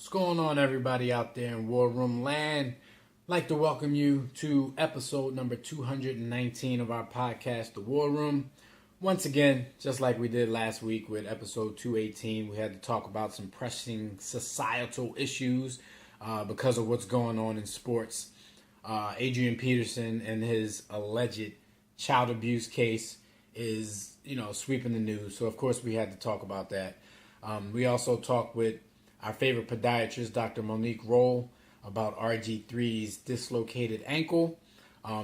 What's going on, everybody out there in War Room Land? I'd like to welcome you to episode number 219 of our podcast, The War Room. Once again, just like we did last week with episode 218, we had to talk about some pressing societal issues because of what's going on in sports. Adrian Peterson and his alleged child abuse case is, sweeping the news. So, of course, we had to talk about that. We also talked with our favorite podiatrist, Dr. Monique Roll, about RG3's dislocated ankle.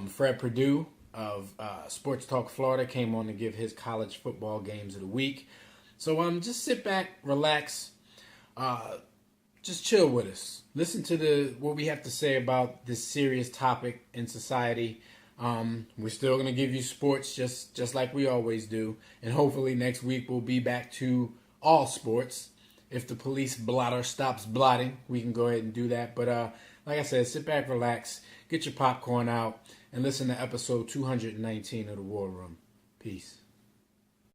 Fred Perdue of Sports Talk Florida came on to give his college football games of the week. So just sit back, relax, just chill with us. Listen to what we have to say about this serious topic in society. We're still going to give you sports just like we always do. And hopefully next week we'll be back to all sports. If the police blotter stops blotting, we can go ahead and do that. But like I said, sit back, relax, get your popcorn out, and listen to episode 219 of The War Room. Peace.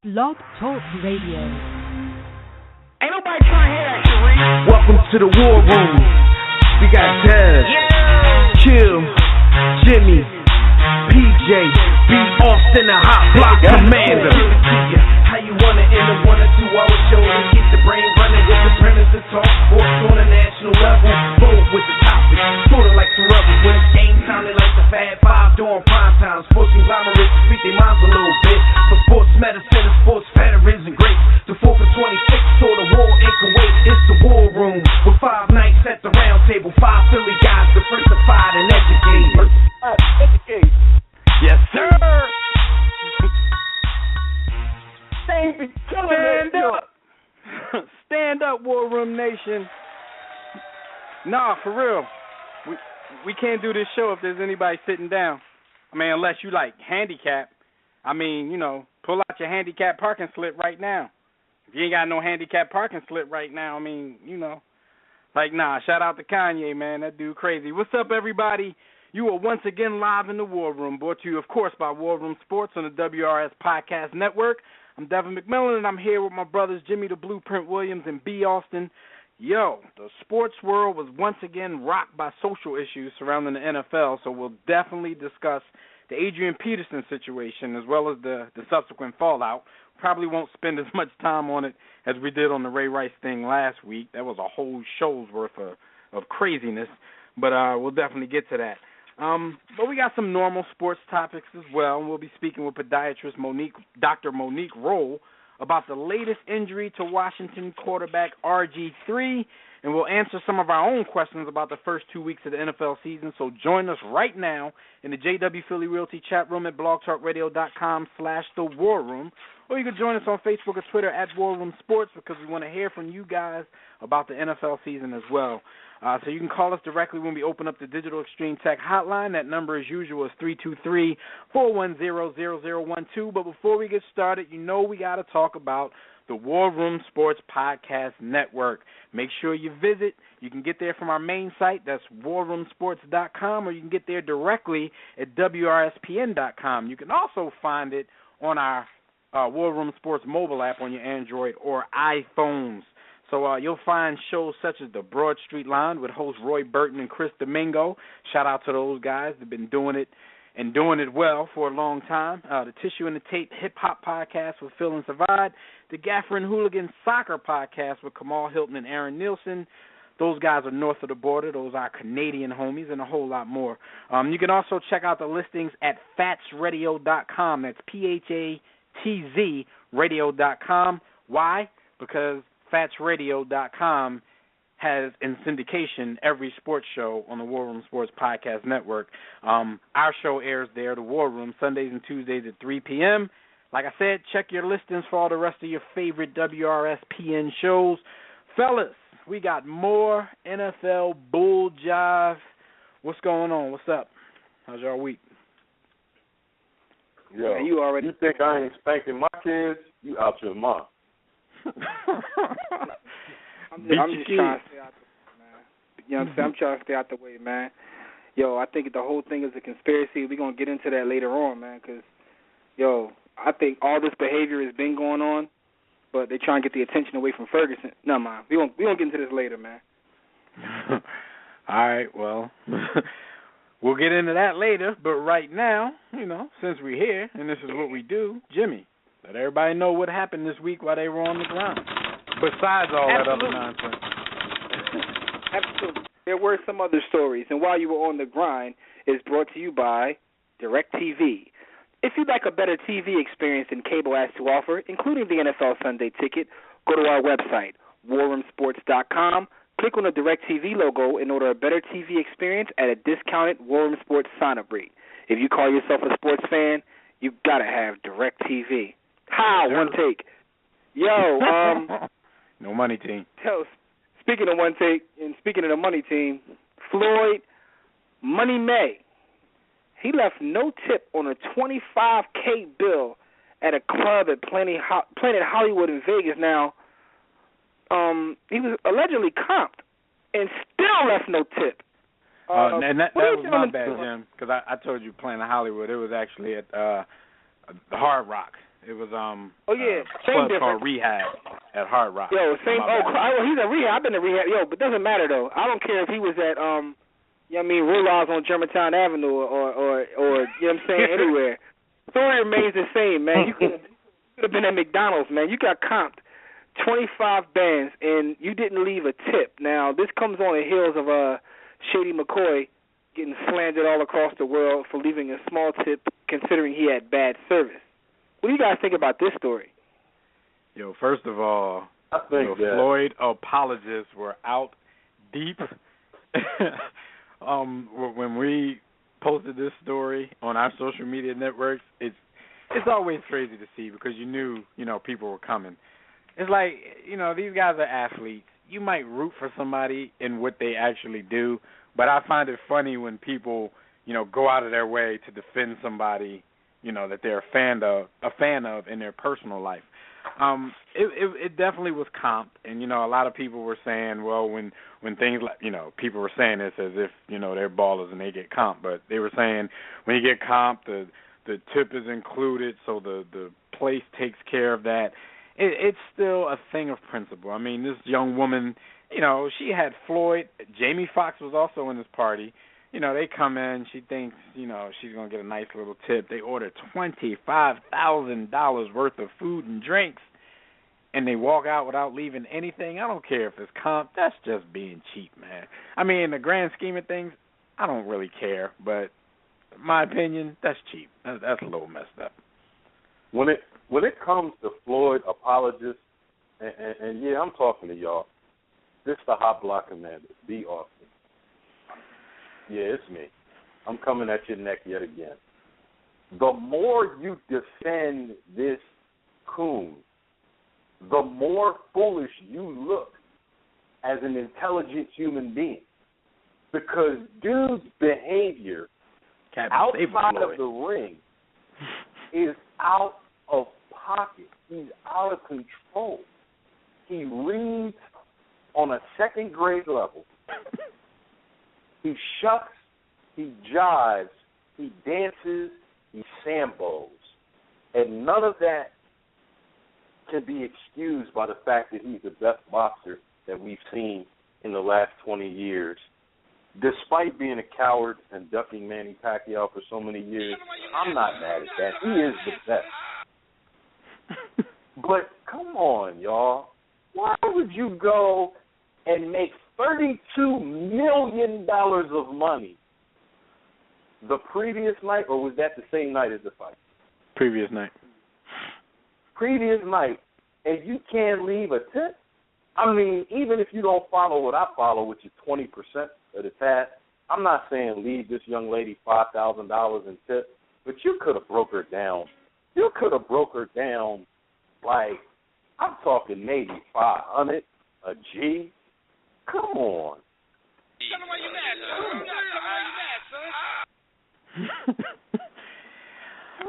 Blog Talk Radio. Ain't nobody trying to hear that shit, Reed. Welcome to the War Room. We got Dez, Chill, Jimmy, PJ, B. Austin, the Hot Block Commander. How you want it in the 1 or 2 hour show to get the brain running with the premise to talk sports on a national level. Bold with the topic, sorta like some rebels. When it's game time, they like the Fab Five during prime time. Sports conglomerates speak their minds a little bit. For sports medicine and sports veterans and greats. The 4th and 26th, so the war in Kuwait. It's the War Room with 5 nights at the round table. 5 Philly guys, diversified and educated. Yes, sir. Stand up. Stand up, War Room Nation. Nah, for real. We can't do this show if there's anybody sitting down. I mean, unless you like handicap. I mean, pull out your handicap parking slip right now. If you ain't got no handicap parking slip right now, I mean, shout out to Kanye, man. That dude crazy. What's up, everybody? You are once again live in the War Room, brought to you, of course, by War Room Sports on the WRS Podcast Network. I'm Devin McMillan, and I'm here with my brothers Jimmy the Blueprint Williams and B. Austin. Yo, the sports world was once again rocked by social issues surrounding the NFL, so we'll definitely discuss the Adrian Peterson situation as well as the subsequent fallout. Probably won't spend as much time on it as we did on the Ray Rice thing last week. That was a whole show's worth of craziness, but we'll definitely get to that. But we got some normal sports topics as well, and we'll be speaking with podiatrist Dr. Monique Roll about the latest injury to Washington quarterback RG3, and we'll answer some of our own questions about the first 2 weeks of the NFL season. So join us right now in the JW Philly Realty chat room at blogtalkradio.com/The War Room, or you can join us on Facebook or Twitter at War Room Sports because we want to hear from you guys about the NFL season as well. So you can call us directly when we open up the Digital Extreme Tech hotline. That number, as usual, is 323-410-0012. But before we get started, we got to talk about the War Room Sports Podcast Network. Make sure you visit. You can get there from our main site. That's warroomsports.com, or you can get there directly at WRSPN.com. You can also find it on our War Room Sports mobile app on your Android or iPhones. So you'll find shows such as the Broad Street Line with hosts Roy Burton and Chris Domingo. Shout out to those guys. They've been doing it and doing it well for a long time. The Tissue and the Tape Hip-Hop Podcast with Phil and Savad. The Gaffer and Hooligan Soccer Podcast with Kamal Hilton and Aaron Nielsen. Those guys are north of the border. Those are our Canadian homies and a whole lot more. You can also check out the listings at fatsradio.com. That's PHATZ radio.com. Why? Because fatsradio.com has in syndication every sports show on the War Room Sports Podcast Network. Our show airs there, The War Room, Sundays and Tuesdays at 3 p.m. Like I said, check your listings for all the rest of your favorite WRSPN shows. Fellas, we got more NFL bull jive. What's going on? What's up? How's y'all week? Yo, you think I ain't spanking my kids? You out your mind. I'm just trying to stay out the way, man. You know what I'm saying? I'm trying to stay out the way, man. Yo, I think the whole thing is a conspiracy. We're going to get into that later on, man, because, I think all this behavior has been going on, but they try and get the attention away from Ferguson. No, man. We won't get into this later, man. All right, well, we'll get into that later. But right now, since we're here and this is what we do, Jimmy, let everybody know what happened this week while they were on the ground. Besides all that other nonsense. Absolutely. There were some other stories, and while you were on the grind, is brought to you by DirecTV. If you'd like a better TV experience than cable has to offer, including the NFL Sunday Ticket, go to our website, warroomsports.com. Click on the DirecTV logo and order a better TV experience at a discounted War Room Sports sign-up rate. If you call yourself a sports fan, you gotta have DirecTV. How? One take. Yo, no money team. Speaking of one take and speaking of the money team, Floyd Money May, he left no tip on a $25K bill at a club at Planet Hollywood in Vegas. Now, he was allegedly comped and still left no tip. And that was my bad, Jim, because I told you Planet Hollywood. It was actually at the Hard Rock. It was same club difference. called Rehab at Hard Rock. Yo, same. He's at Rehab. I've been to Rehab. Yo, but it doesn't matter though. I don't care if he was at Rulaw's on Germantown Avenue or you know what I'm saying, anywhere. Story remains the same, man. You could have been at McDonald's, man. You got comped 25 bands and you didn't leave a tip. Now this comes on the heels of Shady McCoy getting slandered all across the world for leaving a small tip, considering he had bad service. What do you guys think about this story? Yo, first of all, I think Floyd apologists were out deep. When we posted this story on our social media networks, it's always crazy to see because you knew, people were coming. It's like, these guys are athletes. You might root for somebody in what they actually do, but I find it funny when people, go out of their way to defend somebody, that they're a fan of in their personal life. It definitely was comped, and a lot of people were saying, well, when things like people were saying this as if they're ballers and they get comped, but they were saying when you get comped, the tip is included, so the place takes care of that. It's still a thing of principle. I mean, this young woman, she had Floyd. Jamie Foxx was also in this party. They come in, she thinks, she's going to get a nice little tip. They order $25,000 worth of food and drinks, and they walk out without leaving anything. I don't care if it's comp. That's just being cheap, man. I mean, in the grand scheme of things, I don't really care, but in my opinion, that's cheap. That's a little messed up. When it comes to Floyd apologists, and yeah, I'm talking to y'all, this the Hot Block Commander, B. Austin. Yeah, it's me. I'm coming at your neck yet again. The more you defend this coon, the more foolish you look as an intelligent human being. Because dude's behavior outside of the ring is out of pocket. He's out of control. He reads on a second grade level. He shucks, he jives, he dances, he sambos. And none of that can be excused by the fact that he's the best boxer that we've seen in the last 20 years. Despite being a coward and ducking Manny Pacquiao for so many years, I'm not mad at that. He is the best. But come on, y'all. Why would you go and make $32 million of money the previous night, or was that the same night as the fight? Previous night. Previous night, and you can't leave a tip? I mean, even if you don't follow what I follow, which is 20% of the task, I'm not saying leave this young lady $5,000 in tip, but you could have broke her down. You could have broke her down like, I'm talking maybe 500, a G. Come on. Tell them why you mad, son.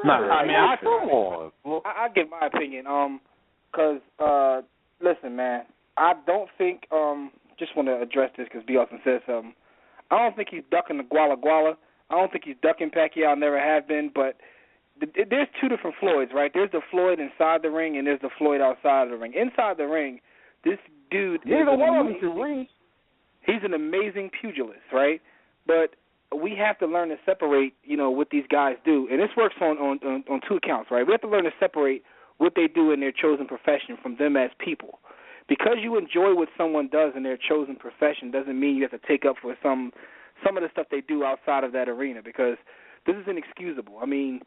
Come on. I give my opinion. Cause listen, man, I don't think. Just want to address this because B. Austin said something. I don't think he's ducking the Guala Guala. I don't think he's ducking Pacquiao. Never have been. But there's two different Floyds, right? There's the Floyd inside the ring, and there's the Floyd outside of the ring. Inside the ring, this dude. Neither one of them can read. He's an amazing pugilist, right? But we have to learn to separate, what these guys do. And this works on two accounts, right? We have to learn to separate what they do in their chosen profession from them as people. Because you enjoy what someone does in their chosen profession doesn't mean you have to take up for some of the stuff they do outside of that arena, because this is inexcusable. I mean,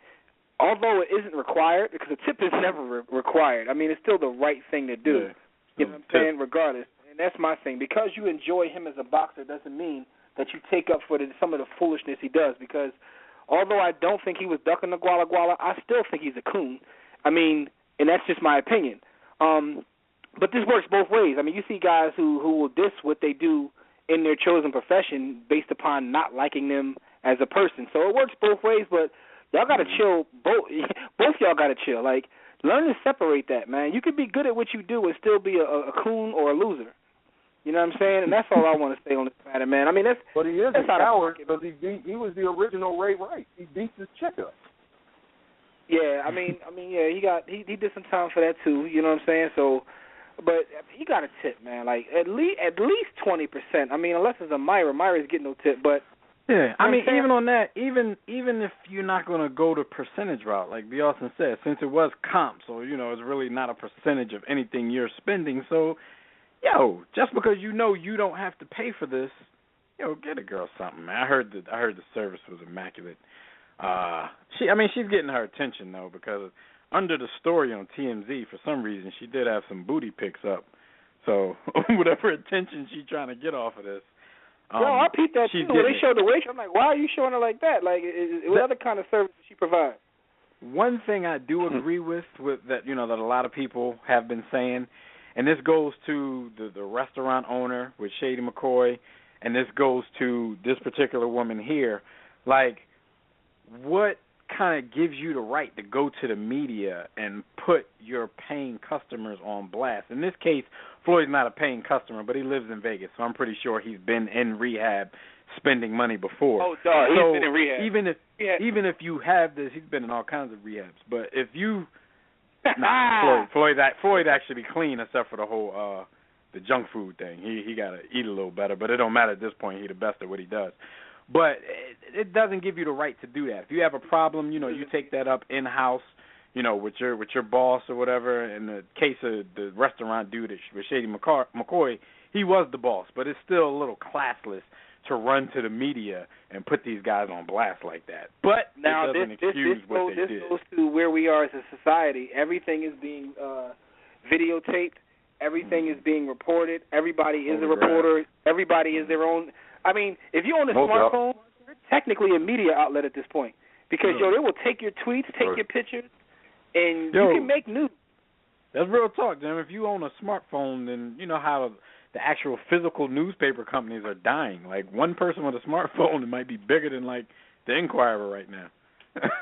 although it isn't required, because a tip is never required, I mean, it's still the right thing to do. Yeah. You know what I'm saying? Regardless. And that's my thing. Because you enjoy him as a boxer doesn't mean that you take up for some of the foolishness he does, because although I don't think he was ducking the Guala Guala, I still think he's a coon. I mean, and that's just my opinion. But this works both ways. I mean, you see guys who will diss what they do in their chosen profession based upon not liking them as a person. So it works both ways, but y'all got to chill. Both y'all got to chill. Like, learn to separate that, man. You could be good at what you do and still be a coon or a loser. You know what I'm saying? And that's all I want to say on this matter, man. I mean, but he is a coward because he was the original Ray Rice. He beat his chick up. Yeah, I mean, yeah, he did some time for that too. You know what I'm saying? So, but he got a tip, man. Like at least 20%. I mean, unless it's a Myra's getting no tip, but. Yeah, I mean, even on that, even if you're not going to go the percentage route, like B. Austin said, since it was comp, so, it's really not a percentage of anything you're spending. So, just because you don't have to pay for this, get a girl something, man. I heard the service was immaculate. She's getting her attention, though, because under the story on TMZ, for some reason, she did have some booty pics up. So, whatever attention she's trying to get off of this. I peeped that too. When they showed the waitress, I'm like, why are you showing her like that? Like, what other kind of service does she provide? One thing I do agree with that, that a lot of people have been saying, and this goes to the restaurant owner with Shady McCoy, and this goes to this particular woman here. Like, what kind of gives you the right to go to the media and put your paying customers on blast? In this case, Floyd's not a paying customer, but he lives in Vegas, so I'm pretty sure he's been in rehab spending money before. Oh, dog, he's been in rehab. Even if you have this, he's been in all kinds of rehabs. But if you, Floyd actually clean except for the whole the junk food thing. He got to eat a little better, but it don't matter at this point. He's the best at what he does. But it doesn't give you the right to do that. If you have a problem, you take that up in-house, with your boss or whatever. In the case of the restaurant dude with Shady McCoy, he was the boss, but it's still a little classless to run to the media and put these guys on blast like that. But now it doesn't excuse what they did. This goes to where we are as a society. Everything is being videotaped. Everything is being reported. Everybody is a reporter. Everybody is their own. I mean, if you own a smartphone, you're technically a media outlet at this point. Because, they will take your tweets, take your pictures, and you can make news. That's real talk, Jim. If you own a smartphone, then you know how the actual physical newspaper companies are dying. Like, one person with a smartphone, it might be bigger than, like, the Inquirer right now.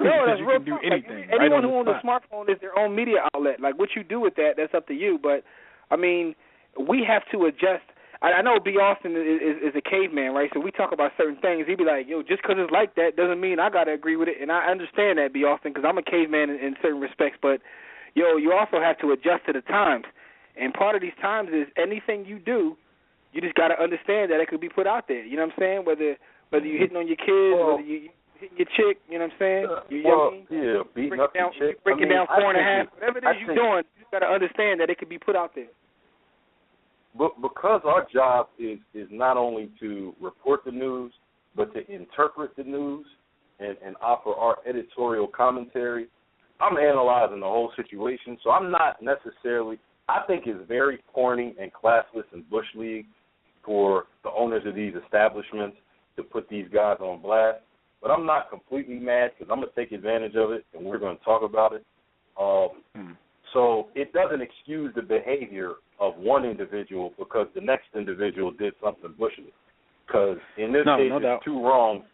No, that's you real can do talk. anything. Like, anyone who owns a smartphone is their own media outlet. Like, what you do with that, that's up to you. But, I mean, we have to adjust. I know B. Austin is a caveman, right? So we talk about certain things. He'd be like, just because it's like that doesn't mean I got to agree with it. And I understand that, B. Austin, because I'm a caveman in certain respects. But, you also have to adjust to the times. And part of these times is anything you do, you just got to understand that it could be put out there. You know what I'm saying? Whether you're hitting on your kids, whether you hitting your chick, you know what I'm saying? Beating up your chick. Breaking down 4.5, whatever it is you're doing, you got to understand that it could be put out there. But because our job is not only to report the news, but to interpret the news and offer our editorial commentary, I'm analyzing the whole situation. So I'm not necessarily – I think it's very corny and classless and Bush League for the owners of these establishments to put these guys on blast. But I'm not completely mad because I'm going to take advantage of it, and we're going to talk about it. So it doesn't excuse the behavior of one individual because the next individual did something Bush League. Because in this case, it's two wrongs,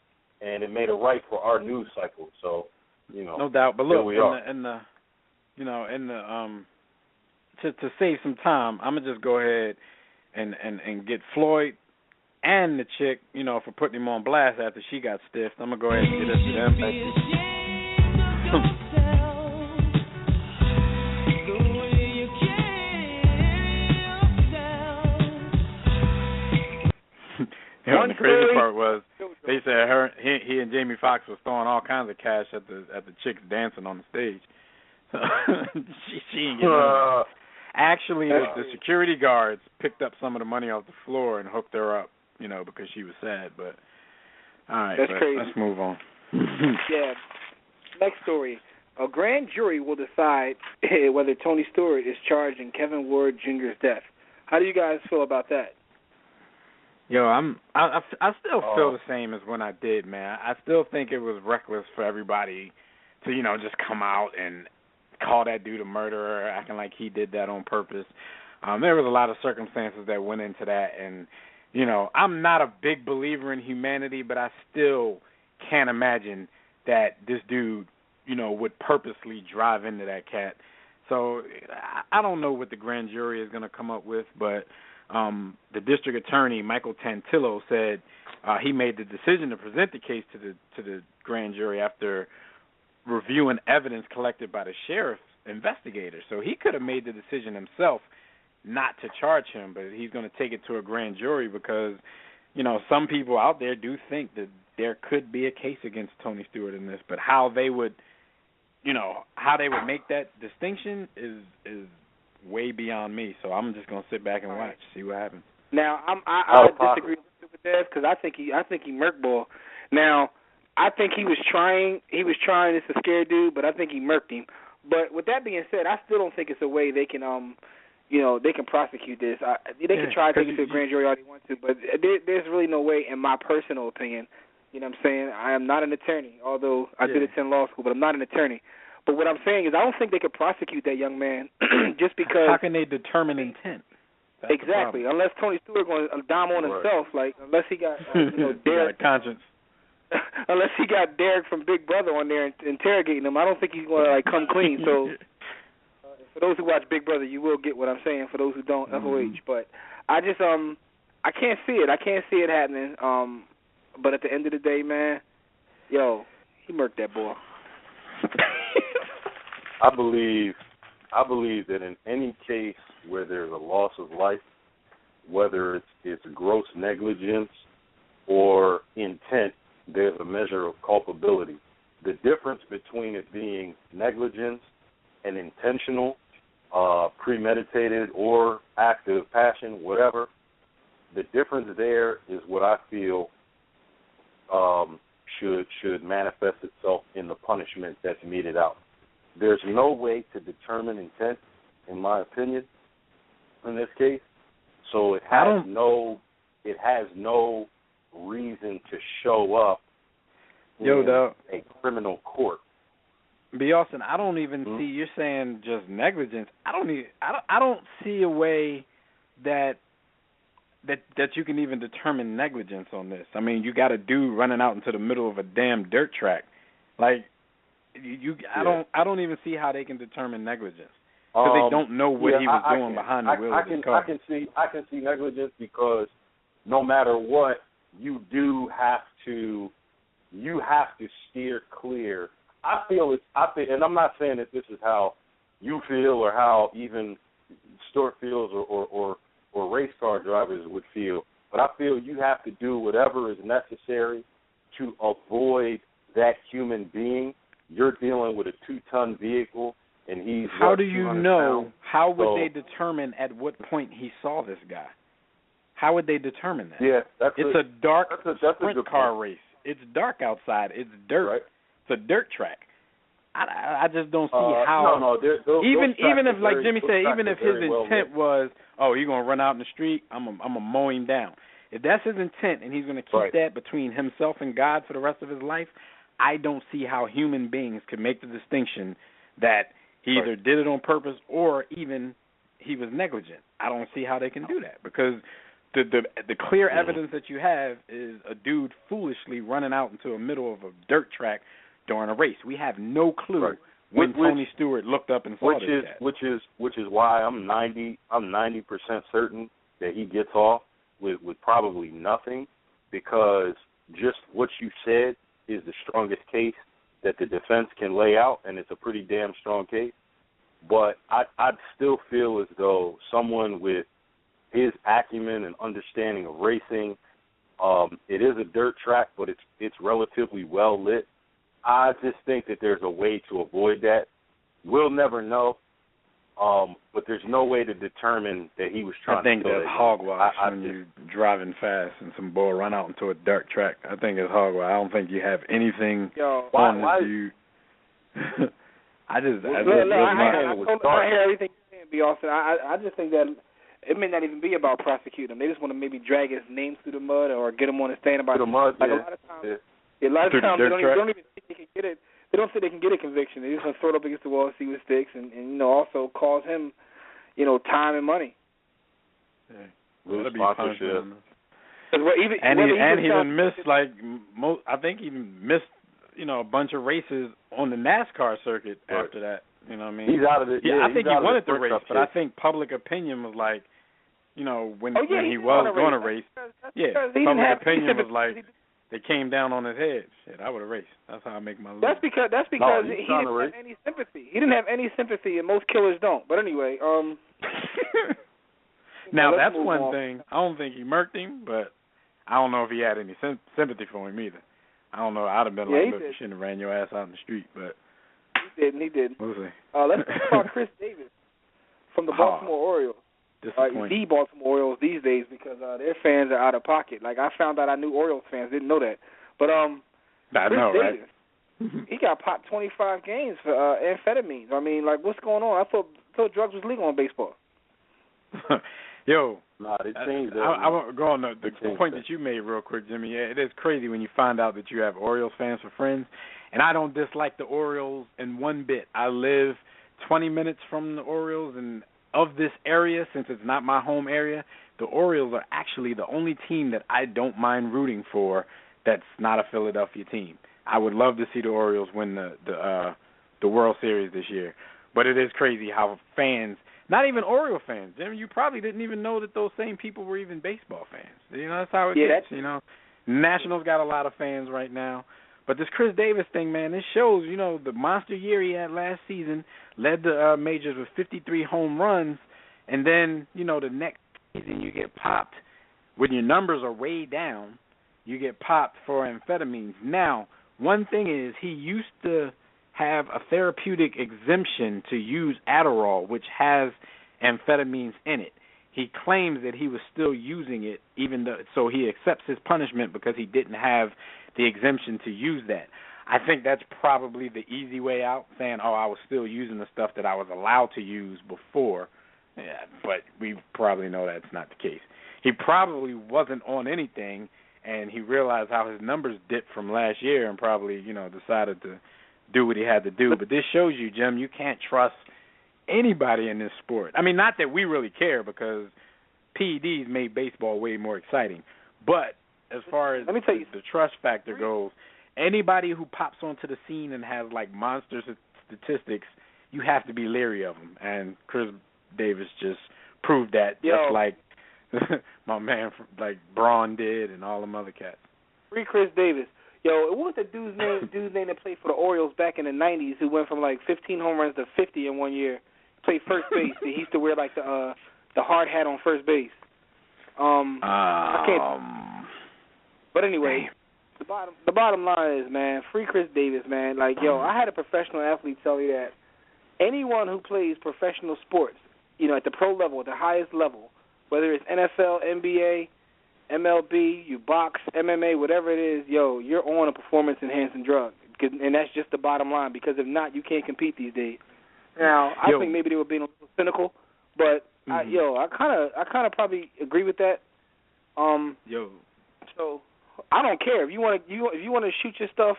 and it made it right for our news cycle. So, no doubt. But look, to save some time, I'm gonna just go ahead and get Floyd and the chick, for putting him on blast after she got stiffed. I'm gonna go ahead and get us to them. You know, the crazy part was they said he and Jamie Foxx was throwing all kinds of cash at the chicks dancing on the stage. So she ain't getting none. Actually, the security guards picked up some of the money off the floor and hooked her up, you know, because she was sad. But all right, that's crazy. Let's move on. Yeah. Next story. A grand jury will decide whether Tony Stewart is charged in Kevin Ward Jr.'s death. How do you guys feel about that? Yo, I still feel the same as when I did, man. I still think it was reckless for everybody to, you know, just come out and call that dude a murderer, acting like he did that on purpose. There was a lot of circumstances that went into that, and, you know, I'm not a big believer in humanity, but I still can't imagine that this dude, you know, would purposely drive into that cat. So I don't know what the grand jury is going to come up with, but the district attorney, Michael Tantillo, said he made the decision to present the case to the grand jury after reviewing evidence collected by the sheriff's investigator. So he could have made the decision himself not to charge him, but he's going to take it to a grand jury because, you know, some people out there do think that there could be a case against Tony Stewart in this, but how they would, you know, how they would make that distinction is way beyond me. So I'm just going to sit back and watch, see what happens. Now, I disagree with Dev because I think he murked Ball. Now, I think he was trying this to scare dude, but I think he murked him. But with that being said, I still don't think it's a way they can you know, they can prosecute this. They can try to take it to a grand jury all they want to, but there's really no way, in my personal opinion. You know what I'm saying? I am not an attorney, although I did attend law school, but I'm not an attorney. But what I'm saying is I don't think they could prosecute that young man just because. How can they determine intent? That's exactly, unless Tony Stewart going to dime on himself, like unless he got Derek conscience. Unless he got Derek from Big Brother on there interrogating him, I don't think he's going to like come clean. So for those who watch Big Brother, you will get what I'm saying. For those who don't, FOH. But I just I can't see it. I can't see it happening. But at the end of the day, man, yo, he murked that boy. I believe that in any case where there's a loss of life, whether it's gross negligence or intent, there's a measure of culpability. The difference between it being negligence and intentional, premeditated or active passion, whatever, the difference there is what I feel should manifest itself in the punishment that's meted out. There's no way to determine intent, in my opinion, in this case. So it has no reason to show up in a criminal court. B. Austin, I don't even see. You're saying just negligence. I don't see a way that you can even determine negligence on this. I mean, you got a dude running out into the middle of a damn dirt track, like I don't even see how they can determine negligence because they don't know what he was doing behind the wheel of his car. I can see negligence because no matter what, you have to steer clear. I think, and I'm not saying that this is how you feel or how even Stewart feels or race car drivers would feel, but I feel you have to do whatever is necessary to avoid that human being. You're dealing with a 2-ton vehicle, and he's How do you know? pounds? How would they determine at what point he saw this guy? How would they determine that? Yeah, it's a dark sprint car race. It's dark outside. It's dirt. Right. It's a dirt track. I just don't see how. No, even if, like Jimmy said, even if his intent was, you're gonna run out in the street, I'm gonna mow him down. If that's his intent and he's gonna keep that between himself and God for the rest of his life, I don't see how human beings could make the distinction that he either did it on purpose or even he was negligent. I don't see how they can do that because the clear evidence that you have is a dude foolishly running out into the middle of a dirt track during a race. We have no clue when Tony Stewart looked up and saw this guy. Which is why I'm 90% certain that he gets off with probably nothing, because just what you said is the strongest case that the defense can lay out, and it's a pretty damn strong case. But I'd still feel as though someone with his acumen and understanding of racing It is a dirt track, but it's relatively well lit. I just think that there's a way to avoid that. We'll never know, but there's no way to determine that he was trying to kill that's hogwash when you're driving fast and some boy run out into a dirt track. I think it's hogwash. I don't think you have anything on you. I hear everything you're saying, B. Austin. I just think that it may not even be about prosecuting him. They just want to maybe drag his name through the mud or get him on the stand about it. A lot of times, a lot of times they don't even think they can get it. They don't think they can get a conviction. They just want to throw it up against the wall, see what sticks, and also cause him, time and money. Yeah. Well, that'd be sponsorship. He done missed I think he missed a bunch of races on the NASCAR circuit after that. You know what I mean? He's out of it. Yeah, I think he wanted to race, but I think public opinion was like, when he was going to race, public opinion was like, they came down on his head. Shit, I would have raced. That's how I make my living. That's because he didn't have any sympathy. He didn't have any sympathy, and most killers don't. But anyway, now that's one thing. I don't think he murked him, but I don't know if he had any sympathy for him either. I don't know. I'd have been like, look, you shouldn't have ran your ass out in the street, but he didn't. We'll see. Let's talk about Chris Davis from the Baltimore Orioles. The Baltimore Orioles these days, because their fans are out of pocket. Like, I found out I knew Orioles fans didn't know that. But Chris Davis, he got popped 25 games for amphetamines. I mean, like, what's going on? I thought drugs was legal in baseball. Yo, they changed that. I want to go on the point that you made real quick, Jimmy. Yeah, it is crazy when you find out that you have Orioles fans for friends. And I don't dislike the Orioles in one bit. I live 20 minutes from the Orioles, and of this area, since it's not my home area, the Orioles are actually the only team that I don't mind rooting for that's not a Philadelphia team. I would love to see the Orioles win the World Series this year. But it is crazy how fans, not even Oriole fans, Jim, you probably didn't even know that those same people were even baseball fans. That's how it gets, Nationals got a lot of fans right now. But this Chris Davis thing, man, this shows, the monster year he had last season, led the majors with 53 home runs, and then, the next season you get popped. When your numbers are way down, you get popped for amphetamines. Now, one thing is he used to have a therapeutic exemption to use Adderall, which has amphetamines in it. He claims that he was still using it, so he accepts his punishment because he didn't have the exemption to use that. I think that's probably the easy way out, saying, I was still using the stuff that I was allowed to use before. Yeah, but we probably know that's not the case. He probably wasn't on anything, and he realized how his numbers dipped from last year and probably, decided to do what he had to do. But this shows you, Jim, you can't trust anybody in this sport. I mean, not that we really care, because PEDs made baseball way more exciting. But as far as the trust factor goes, anybody who pops onto the scene and has, monster statistics, you have to be leery of them. And Chris Davis just proved that, just like my man, Braun did and all them other cats. Free Chris Davis. What was the dude's name that played for the Orioles back in the 90s who went from 15 home runs to 50 in 1 year? Played first base. He used to wear the hard hat on first base. I can't. But anyway, the bottom line is, man, free Chris Davis, man. I had a professional athlete tell me that anyone who plays professional sports, at the pro level, at the highest level, whether it's NFL, NBA, MLB, you box, MMA, whatever it is, you're on a performance-enhancing drug. And that's just the bottom line, because if not, you can't compete these days. Now, I think maybe they were being a little cynical, but I kind of probably agree with that. So I don't care if you want to shoot your stuff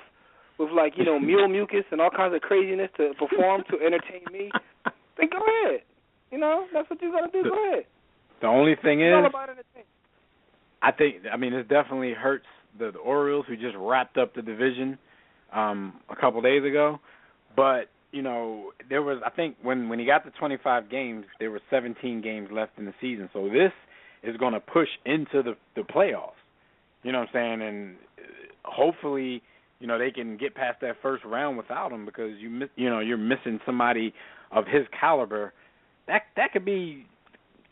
with mule mucus and all kinds of craziness to perform to entertain me, then go ahead. That's what you got to do. Go ahead. The only thing it's all about entertainment. It definitely hurts the Orioles, who just wrapped up the division a couple days ago. But, there was, I think, when he got to 25 games, there were 17 games left in the season. So this is going to push into the playoffs. You know what I'm saying? And hopefully, they can get past that first round without him, because you're missing somebody of his caliber. That could be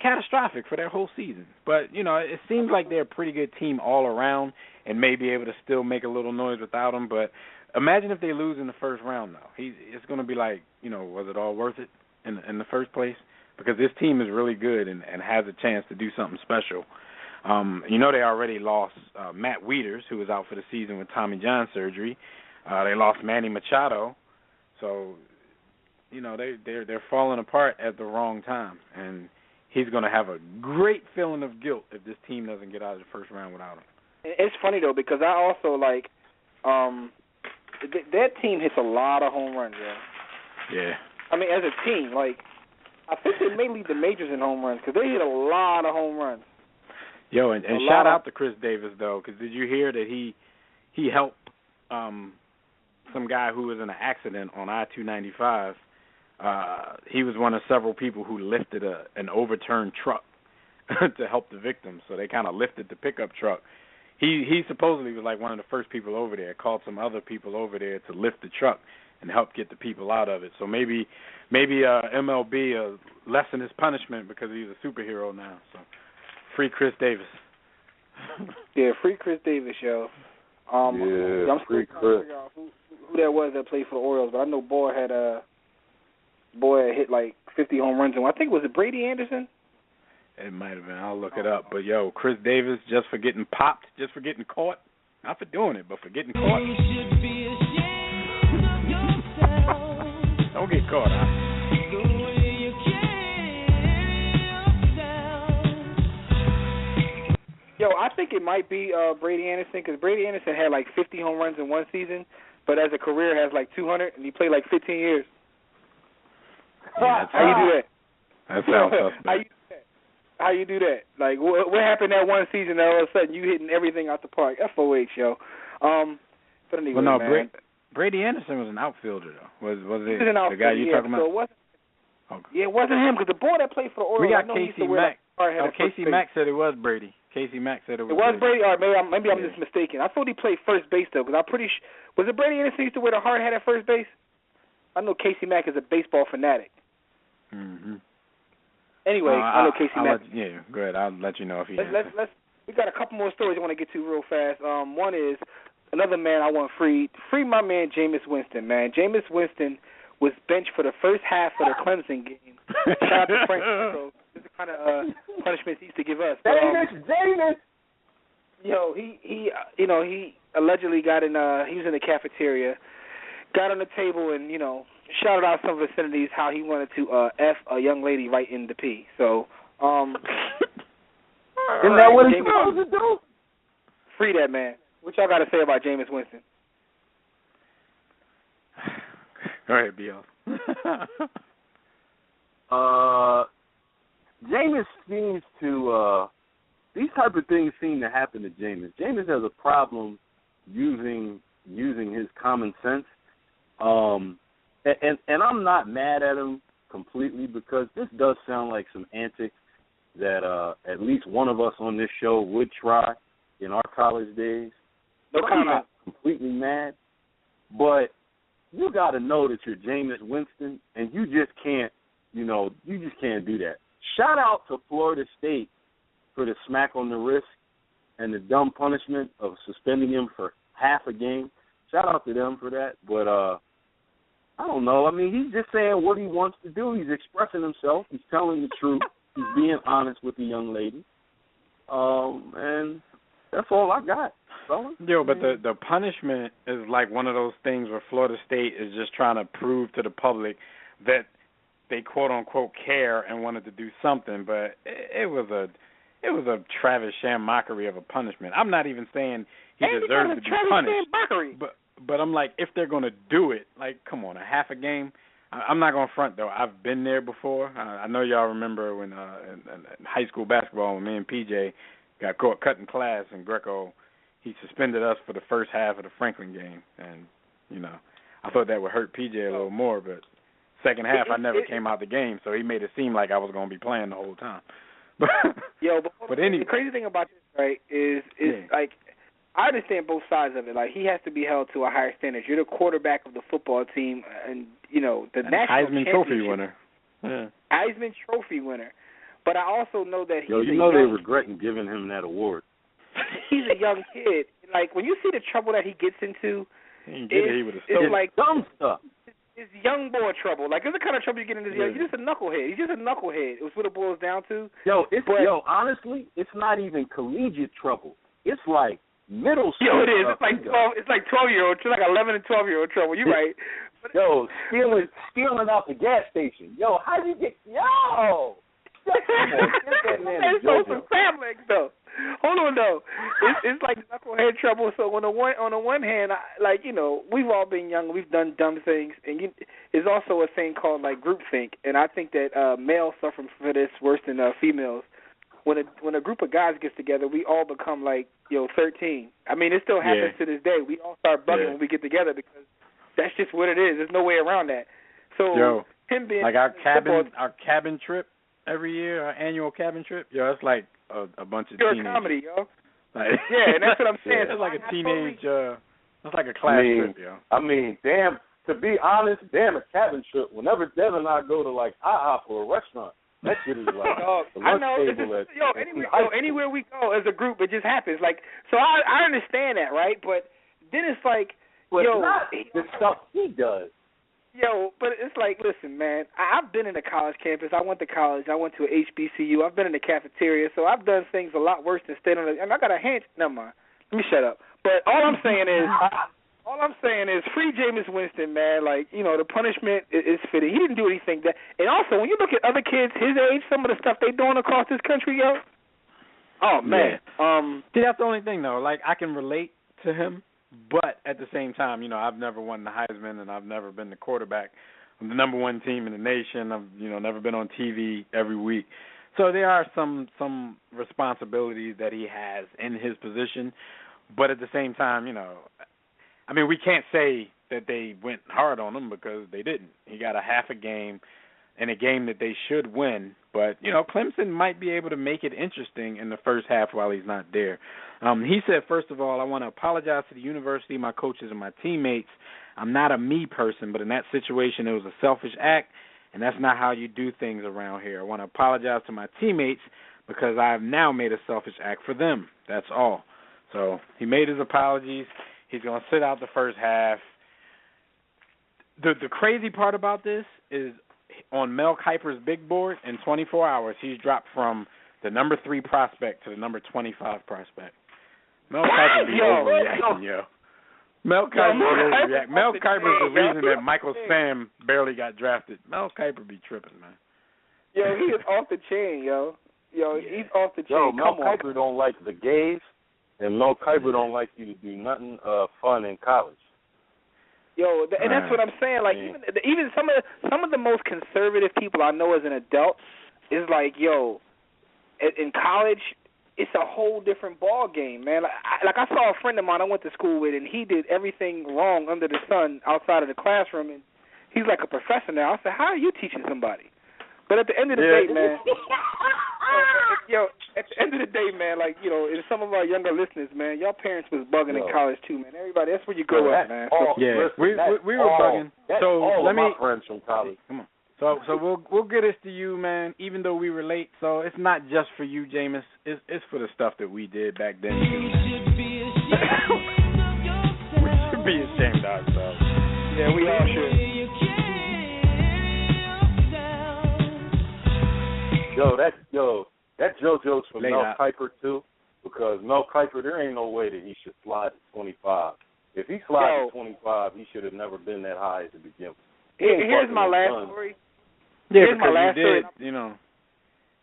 catastrophic for their whole season. But, it seems like they're a pretty good team all around and may be able to still make a little noise without him. But imagine if they lose in the first round, though. It's going to be like, was it all worth it in the first place? Because this team is really good and has a chance to do something special. They already lost Matt Wieters, who was out for the season with Tommy John surgery. They lost Manny Machado. So, they're falling apart at the wrong time. And he's going to have a great feeling of guilt if this team doesn't get out of the first round without him. It's funny, though, because I also, that team hits a lot of home runs, yo. Yeah. I mean, as a team, I think they may lead the majors in home runs because they hit a lot of home runs. Yo, and shout out to Chris Davis, though, because did you hear that he helped some guy who was in an accident on I-295? He was one of several people who lifted an overturned truck to help the victim. So they kind of lifted the pickup truck. He supposedly was like one of the first people over there, called some other people over there to lift the truck and help get the people out of it. So maybe MLB lessen his punishment because he's a superhero now. So free Chris Davis. Yeah, free Chris Davis, yo. I'm still free trying Chris. to figure out who that was that played for the Orioles, but I know Boy had hit like 50 home runs. And I think, was it Brady Anderson? It might have been. I'll look it up. But, yo, Chris Davis, just for getting popped, just for getting caught. Not for doing it, but for getting caught. Don't get caught, huh? Yo, I think it might be Brady Anderson because Brady Anderson had like 50 home runs in one season, but as a career has like 200, and he played like 15 years. Yeah, how you do that? That sounds suspect. How you do that? Like, what happened that one season that all of a sudden you hitting everything out the park? FOH, yo. But anyway, well, no, man. Brady Anderson was an outfielder, though. Was it an the guy you talking about? So it wasn't, yeah, it wasn't him because the boy that played for the Orioles. We got Casey Mack. Casey Mack said it was Brady. Casey Mack said it was. It was Brady. All right, maybe I'm Yeah. just mistaken. I thought he played first base though, because I'm pretty sure. Was it Brady Anderson used to wear the hard hat at first base? I know Casey Mack is a baseball fanatic. Mm-hmm. Anyway, I know Casey Mack. Go ahead. I'll let you know if he. Let's. We got a couple more stories I want to get to real fast. One is another man I want freed. Free my man Jameis Winston, man. Jameis Winston was benched for the first half of the Clemson game. Shout out to Frank. So this is the kind of punishments he used to give us. Jameis. Yo, he allegedly got in. He was in the cafeteria, got on the table, and shouted out some vicinities how he wanted to f a young lady right in the pee. So, isn't that what he's supposed to do? Free that man. What y'all got to say about Jameis Winston? Go ahead, B.L. Jameis seems to these type of things seem to happen to Jameis. Jameis has a problem using his common sense. And I'm not mad at him completely because this does sound like some antics that at least one of us on this show would try in our college days. No I'm comment. not completely mad, but you got to know that you're Jameis Winston, and you just can't do that. Shout out to Florida State for the smack on the wrist and the dumb punishment of suspending him for half a game. Shout out to them for that. But I don't know. I mean, he's just saying what he wants to do. He's expressing himself. He's telling the truth. He's being honest with the young lady. And that's all I got, fella. Yo, but the punishment is like one of those things where Florida State is just trying to prove to the public that they quote unquote care and wanted to do something, but it was a Travis Sham mockery of a punishment. I'm not even saying he deserves to be punished, but I'm like, if they're gonna do it, like, come on, a half a game. I'm not gonna front though. I've been there before. I know y'all remember when in high school basketball when me and PJ got caught cutting class and Greco, he suspended us for the first half of the Franklin game, and I thought that would hurt PJ a little more, but second half I never came out the game, so he made it seem like I was gonna be playing the whole time. But anyway, the crazy thing about this, right, is like, I understand both sides of it. Like, he has to be held to a higher standard. You're the quarterback of the football team, and the national Heisman championship, Trophy winner. Yeah. Heisman Trophy winner. But I also know that he's they're regretting giving him that award. He's a young kid. Like, when you see the trouble that he gets into, it's like dumb stuff. It's young boy trouble. Like, it's the kind of trouble you get into. You're just a knucklehead. He's just a knucklehead. It's what it boils down to. Honestly, it's not even collegiate trouble. It's like middle school. It is. It's like 12. It's like 12-year-old. It's like 11 and 12-year-old trouble. You're right. Stealing out the gas station. How do you get? It's some crab legs though. Hold on though. It's like knucklehead trouble. So on the one hand, we've all been young. We've done dumb things, and there's also a thing called like groupthink. And I think that males suffer from this worse than females. When a group of guys gets together, we all become like 13. I mean, it still happens to this day. We all start bugging when we get together because that's just what it is. There's no way around that. So him being like our cabin trip every year, our annual cabin trip, it's like a bunch of teenagers. Comedy, Like, and that's what I'm saying. It's like a teenage, it's like a class trip, I mean, damn, to be honest, a cabin trip, whenever Dev and I go to like IHOP or a restaurant, that shit is like the lunch table anywhere we go as a group, it just happens. Like, so I understand that, right? But then it's like, not the stuff he does. But it's like, listen, man, I've been in a college campus. I went to college. I went to a HBCU. I've been in the cafeteria. So I've done things a lot worse than staying on and I got a hand. Never mind. Let me shut up. But all I'm saying is free Jameis Winston, man. Like, the punishment is fitting. He didn't do anything that. And also, when you look at other kids his age, some of the stuff they doing across this country, oh, man. See, that's the only thing, though. Like, I can relate to him. But at the same time, I've never won the Heisman, and I've never been the quarterback of the number one team in the nation. I've, never been on TV every week. So there are some responsibilities that he has in his position. But at the same time, we can't say that they went hard on him because they didn't. He got a half a game in a game that they should win. But, Clemson might be able to make it interesting in the first half while he's not there. He said, first of all, I want to apologize to the university, my coaches, and my teammates. I'm not a me person, but in that situation, it was a selfish act, and that's not how you do things around here. I want to apologize to my teammates because I have now made a selfish act for them. That's all. So he made his apologies. He's going to sit out the first half. The crazy part about this is on Mel Kiper's big board, in 24 hours, he's dropped from the number 3 prospect to the number 25 prospect. Mel Kiper be overreacting, Mel Kiper be overreacting. Mel Kiper's the reason that Michael Sam barely got drafted. Mel Kiper be tripping, man. He is off the chain, he's off the chain. Mel Kiper don't like the gays, and Mel Kiper don't like you to do nothing fun in college. And that's what I'm saying. Like, even some of the most conservative people I know as an adult is like, in college, it's a whole different ball game, man. Like I saw a friend of mine I went to school with, and he did everything wrong under the sun outside of the classroom, and he's like a professor now. I said, how are you teaching somebody? But at the end of the day, man, at the end of the day, man, like, and some of our younger listeners, man, y'all parents was bugging in college too, man. Everybody, that's where you grow up, man. We were bugging. So let me. My friends from college. Come on. So we'll get this to you, man. Even though we relate, so it's not just for you, Jameis. It's for the stuff that we did back then. We should be ashamed of ourselves. Yeah, we all should. That JoJo's from Mel Kiper too, because Mel Kiper, there ain't no way that he should slide to 25. If he slides to 25, he should have never been that high to begin with. Here's my last story. Yeah, because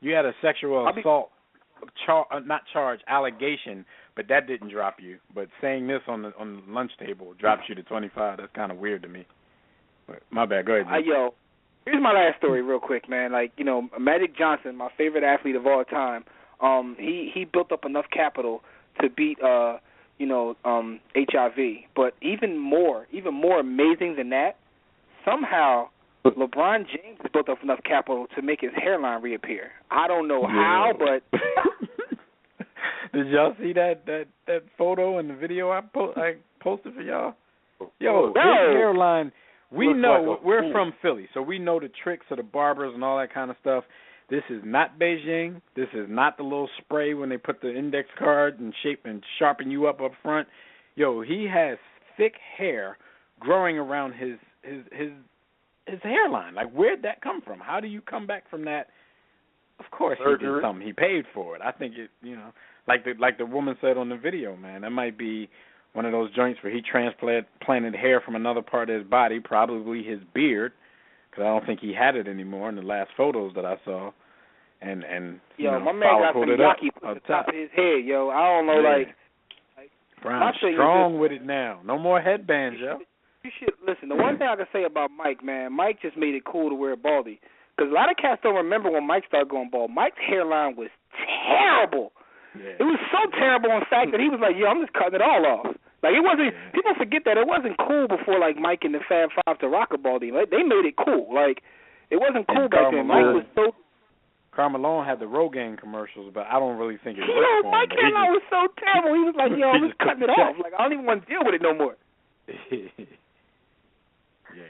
you had a sexual assault, allegation, but that didn't drop you. But saying this on the lunch table drops you to 25. That's kind of weird to me. But my bad. Go ahead. Here's my last story real quick, man. Like, Magic Johnson, my favorite athlete of all time, he built up enough capital to beat, HIV. But even more amazing than that, somehow LeBron James has built up enough capital to make his hairline reappear. I don't know how, but... Did y'all see that photo and the video I posted for y'all? His hairline... We know we're from Philly, so we know the tricks of the barbers and all that kind of stuff. This is not Beijing. This is not the little spray when they put the index card and shape and sharpen you up front. Yo, he has thick hair growing around his hairline. Like, where'd that come from? How do you come back from that? Of course he did something. He paid for it. I think it, like the woman said on the video, man, that might be one of those joints where he transplanted hair from another part of his body, probably his beard, because I don't think he had it anymore in the last photos that I saw. And my man got some yucky put the top of his head, yo. I don't know, Brown's strong with it now. No more headbands, yo. You should listen. The one thing I can say about Mike, man, Mike just made it cool to wear baldy. Because a lot of cats don't remember when Mike started going bald. Mike's hairline was terrible. Yeah. It was so terrible, in fact, that he was like, yo, I'm just cutting it all off. Like, it wasn't, people forget that it wasn't cool before, like, Mike and the Fab Five to rock a baldy. Like, they made it cool. Like, it wasn't cool back then. Mike was so... Karl Malone had the Rogaine commercials, but I don't really think it worked for him. Mike hairline was so terrible. He was like, yo, I'm just cutting it off. Like, I don't even want to deal with it no more.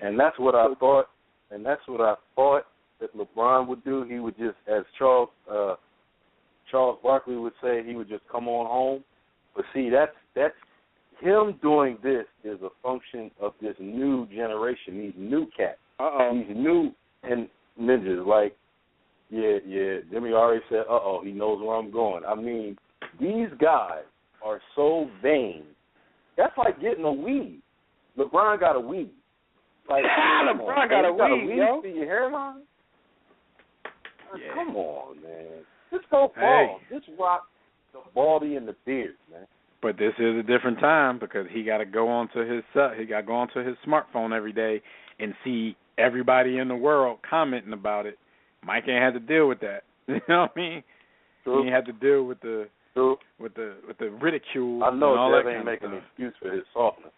And that's what I thought. And that's what I thought that LeBron would do. He would just, as Charles Barkley would say, he would just come on home. But see, that's him doing this is a function of this new generation, these new cats, these new and ninjas. Like, Jimmy already said, he knows where I'm going. I mean, these guys are so vain. That's like getting a weed. LeBron got a weed. Like, LeBron got a weed, yo. See your hairline? Come on, man. Just go bald. Just rock the baldy and the beard, man. But this is a different time because he got to go onto his smartphone every day and see everybody in the world commenting about it. Mike ain't had to deal with that. You know what I mean? True. He ain't had to deal with the ridicule. I know and all Jeff that ain't kind of making stuff. an excuse for his softness.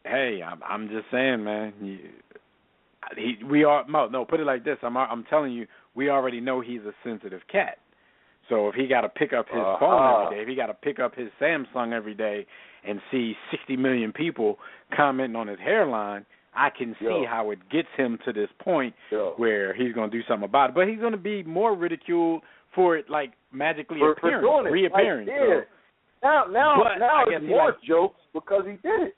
Hey, I'm just saying, man. Put it like this. I'm telling you, we already know he's a sensitive cat. So if he got to pick up his phone every day, if he got to pick up his Samsung every day and see 60 million people commenting on his hairline, I can see how it gets him to this point where he's going to do something about it. But he's going to be more ridiculed for it, like, magically reappearing. Like, now it's more jokes because he did it.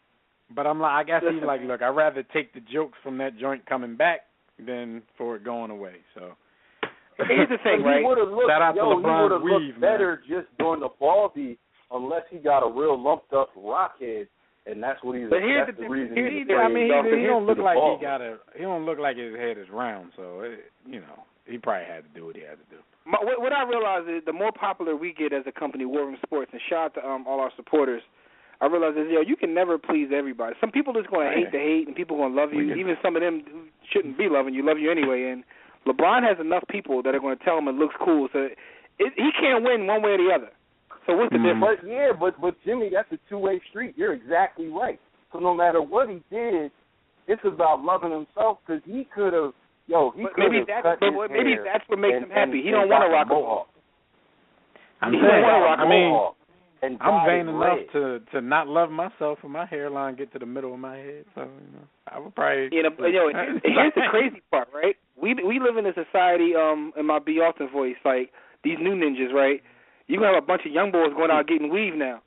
But I guess he's like, look, I'd rather take the jokes from that joint coming back than for it going away. So here's the thing, right? He would have looked better man. Just doing the baldy unless he got a real lumped up rock head, and that's what he's. But here's that's the reason. He don't look like he don't look like his head is round. So he probably had to do what he had to do. What I realize is the more popular we get as a company, War Room Sports, and shout out to all our supporters, I realize is you can never please everybody. Some people just going to hate the hate, and people going to love you. Even some of them who shouldn't be loving you love you anyway. And LeBron has enough people that are going to tell him it looks cool. So he can't win one way or the other. So what's the difference? But Jimmy, that's a two-way street. You're exactly right. So no matter what he did, it's about loving himself because he could have. Maybe that's what makes him happy. He don't want to rock a mohawk. I'm vain enough to not love myself and my hairline get to the middle of my head. So I would probably. Here's the crazy part, right? We live in a society, in my B. Austin voice, like these new ninjas, right? You gonna have a bunch of young boys going out getting weave now.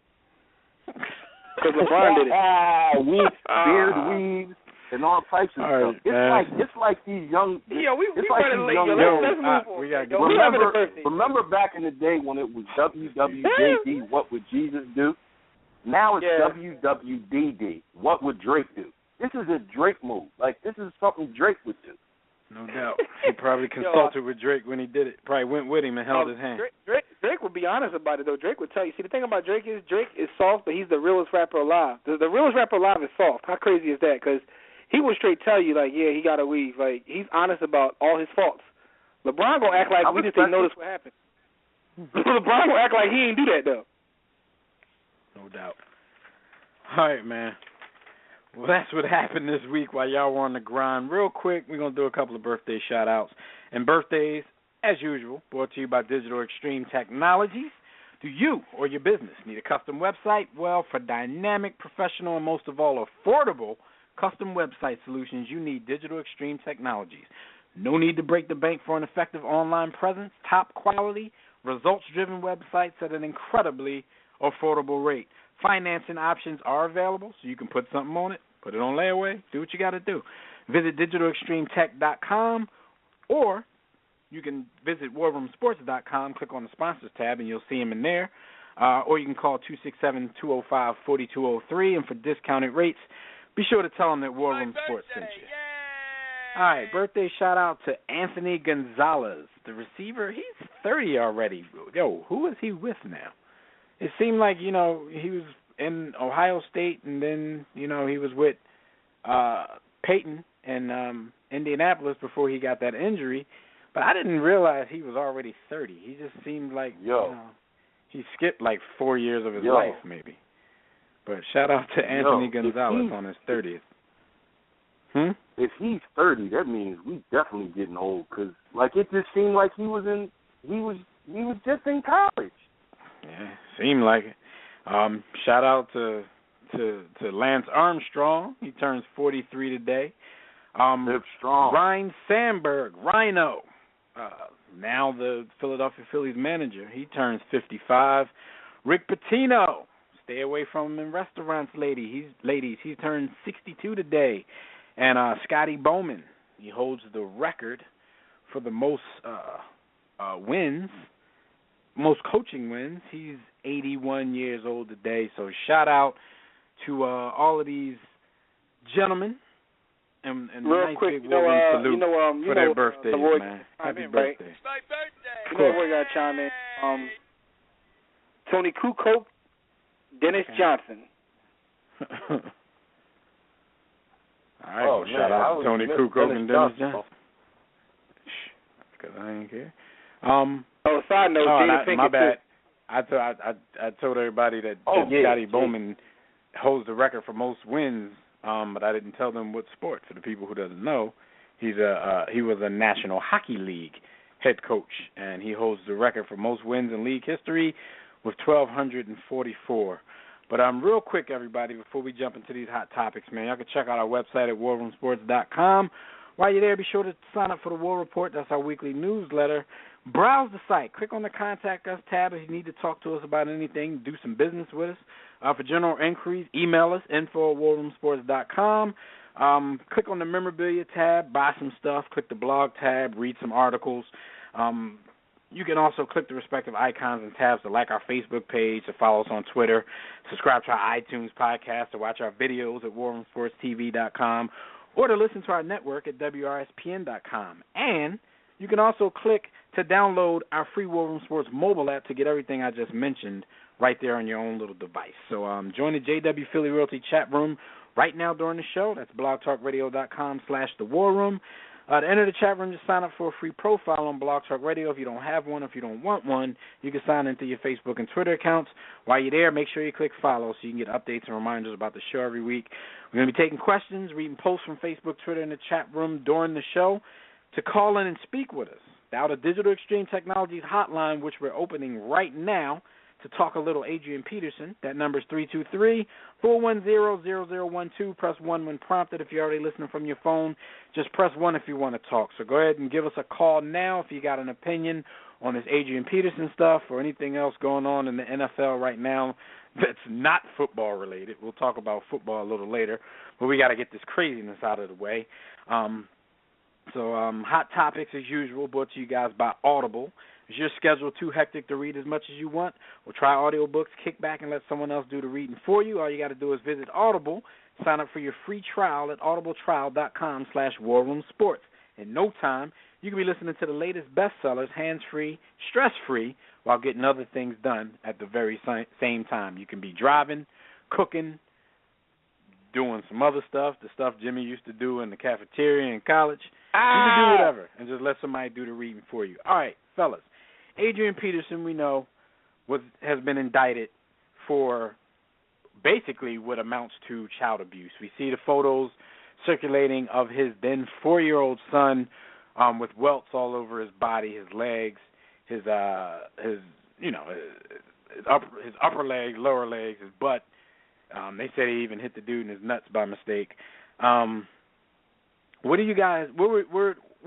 Because LeBron did it. Beard weaves. And all types of stuff. It's like these young. Remember back in the day when it was WWJD, what would Jesus do? Now it's WWDD, what would Drake do? This is a Drake move. Like, this is something Drake would do. No doubt. He probably consulted with Drake when he did it. Probably went with him and held his hand. Drake would be honest about it, though. Drake would tell you. See, the thing about Drake is soft, but he's the realest rapper alive. The realest rapper alive is soft. How crazy is that? Because he would straight tell you, like, he got a weave. Like, he's honest about all his faults. LeBron gonna act like we just didn't notice what happened. LeBron gonna act like he ain't do that, though. No doubt. All right, man. Well, that's what happened this week while y'all were on the grind. Real quick, we're going to do a couple of birthday shout-outs. And birthdays, as usual, brought to you by Digital Extreme Technologies. Do you or your business need a custom website? Well, for dynamic, professional, and most of all, affordable custom website solutions, you need Digital Extreme Technologies. No need to break the bank for an effective online presence. Top quality, results-driven websites at an incredibly affordable rate. Financing options are available, so you can put something on it, put it on layaway, do what you got to do. Visit digitalextremetech.com, or you can visit warroomsports.com, click on the sponsors tab, and you'll see them in there. Or you can call 267-205-4203, and for discounted rates, be sure to tell them that War Room Sports sent you. All right, birthday shout-out to Anthony Gonzalez, the receiver. He's 30 already. Yo, who is he with now? It seemed like, he was in Ohio State, and then, he was with Peyton in Indianapolis before he got that injury. But I didn't realize he was already 30. He just seemed like, he skipped like 4 years of his life maybe. But shout out to Anthony Gonzalez on his 30th. If he's 30, that means we definitely getting old. Cause it just seemed like he was just in college. Yeah, seemed like it. Shout out to Lance Armstrong. He turns 43 today. Strong. Ryne Sandberg, Rhino, now the Philadelphia Phillies manager. He turns 55. Rick Pitino, stay away from him in restaurants, ladies. He turns 62 today. And Scotty Bowman, he holds the record for the most wins, most coaching wins. He's 81 years old today. So shout out to all of these gentlemen. And real nice quick, big salute for their birthdays, Leroy, man. Happy in, birthday. Right? It's my birthday. You know we got to chime in. Tony Kukoc, Dennis Johnson. All right, shout out to Tony Kukoc and Dennis Johnson. Because I ain't care. Side note, Jada Pinkett. My bad. I told everybody that Scotty Bowman holds the record for most wins, but I didn't tell them what sport. For the people who doesn't know, he was a National Hockey League head coach, and he holds the record for most wins in league history with 1,244. But real quick, everybody, before we jump into these hot topics, man, y'all can check out our website at warroomsports.com. While you're there, be sure to sign up for the War Report. That's our weekly newsletter. Browse the site. Click on the Contact Us tab if you need to talk to us about anything, do some business with us. For general inquiries, email us, info@warroomsports.com. Click on the Memorabilia tab, buy some stuff. Click the Blog tab, read some articles. You can also click the respective icons and tabs to like our Facebook page, to follow us on Twitter, subscribe to our iTunes podcast, to watch our videos at warroomsportstv.com, or to listen to our network at WRSPN.com. And you can also click to download our free War Room Sports mobile app to get everything I just mentioned right there on your own little device. So join the JW Philly Realty chat room right now during the show. That's blogtalkradio.com/The War Room. To enter the chat room, just sign up for a free profile on Blog Talk Radio. If you don't have one, if you don't want one, you can sign into your Facebook and Twitter accounts. While you're there, make sure you click follow so you can get updates and reminders about the show every week. We're going to be taking questions, reading posts from Facebook, Twitter, and the chat room during the show. To call in and speak with us, dial the Digital Extreme Technologies hotline, which we're opening right now, to talk a little Adrian Peterson. That number is 323-410-0012. Press 1 when prompted. If you're already listening from your phone, just press 1 if you want to talk. So go ahead and give us a call now if you got an opinion on this Adrian Peterson stuff or anything else going on in the NFL right now that's not football related. We'll talk about football a little later, but we got to get this craziness out of the way. So hot topics as usual, brought to you guys by Audible. Is your schedule too hectic to read as much as you want? Well, try audiobooks, kick back, and let someone else do the reading for you. All you got to do is visit Audible, sign up for your free trial at audibletrial.com/warroomsports. In no time, you can be listening to the latest bestsellers, hands-free, stress-free, while getting other things done at the very same time. You can be driving, cooking, doing some other stuff, the stuff Jimmy used to do in the cafeteria in college. You can do whatever and just let somebody do the reading for you. All right, fellas. Adrian Peterson, we know, has been indicted for basically what amounts to child abuse. We see the photos circulating of his then 4-year-old son with welts all over his body, his legs, his upper legs, lower legs, his butt. They said he even hit the dude in his nuts by mistake. What do you guys? What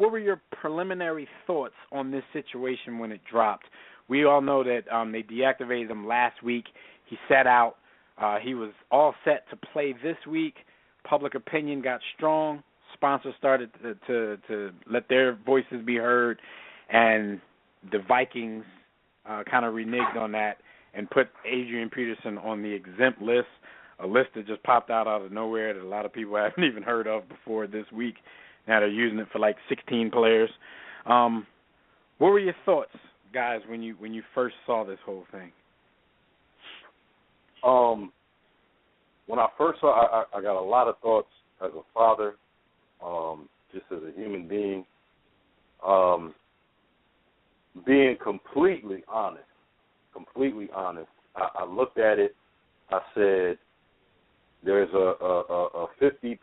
were your preliminary thoughts on this situation when it dropped? We all know that they deactivated him last week. He sat out. He was all set to play this week. Public opinion got strong. Sponsors started to let their voices be heard, and the Vikings kind of reneged on that and put Adrian Peterson on the exempt list, a list that just popped out of nowhere that a lot of people haven't even heard of before this week. Now they're using it for like 16 players. What were your thoughts, guys, when you first saw this whole thing? When I first saw, I got a lot of thoughts as a father, just as a human being. Being completely honest, I looked at it. I said, there's a 50%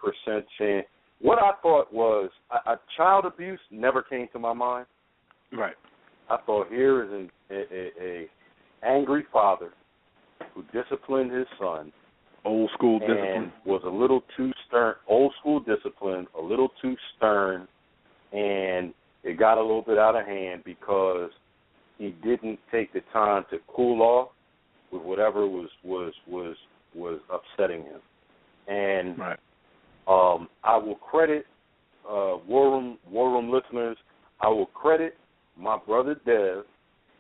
chance. What I thought was, child abuse never came to my mind. Right. I thought, here is a angry father who disciplined his son. Old school and discipline. Was a little too stern. Old school discipline, a little too stern, and it got a little bit out of hand because he didn't take the time to cool off with whatever was upsetting him. And right. I will credit War Room listeners. I will credit my brother Dev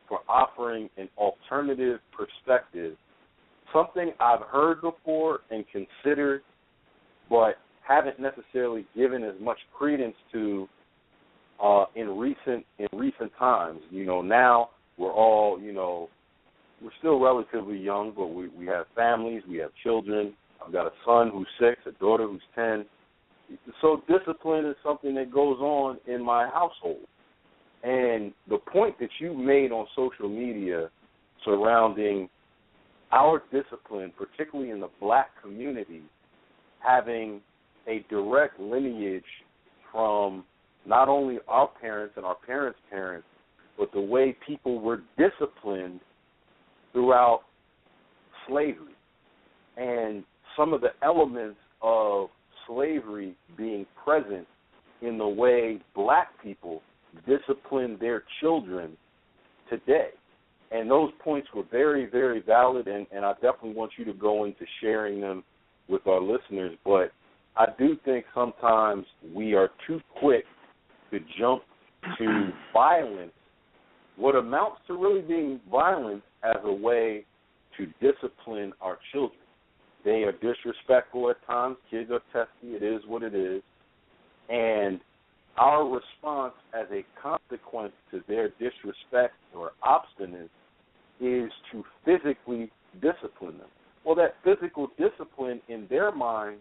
for offering an alternative perspective, something I've heard before and considered, but haven't necessarily given as much credence to in recent times. Now we're all, we're still relatively young, but we have families, we have children. I've got a son who's 6, a daughter who's 10. So discipline is something that goes on in my household. And the point that you made on social media surrounding our discipline, particularly in the black community, having a direct lineage from not only our parents and our parents' parents, but the way people were disciplined throughout slavery. And some of the elements of slavery being present in the way black people discipline their children today. And those points were very, very valid, and I definitely want you to go into sharing them with our listeners. But I do think sometimes we are too quick to jump to violence, what amounts to really being violent, as a way to discipline our children. They are disrespectful at times. Kids are testy. It is what it is. And our response as a consequence to their disrespect or obstinance is to physically discipline them. Well, that physical discipline in their mind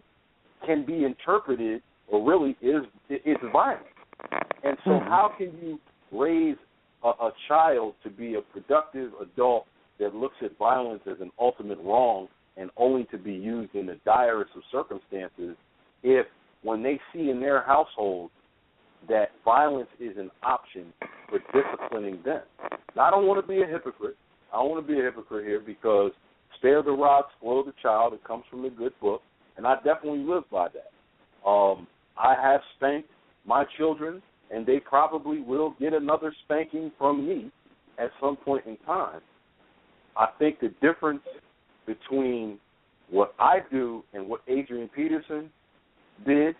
can be interpreted, or really is violence. And so how can you raise a child to be a productive adult that looks at violence as an ultimate wrong and only to be used in the direst of circumstances if, when they see in their household that violence is an option for disciplining them? Now, I don't want to be a hypocrite. I don't want to be a hypocrite here, because spare the rod, spoil the child. It comes from the good book, and I definitely live by that. I have spanked my children, and they probably will get another spanking from me at some point in time. I think the difference between what I do and what Adrian Peterson did,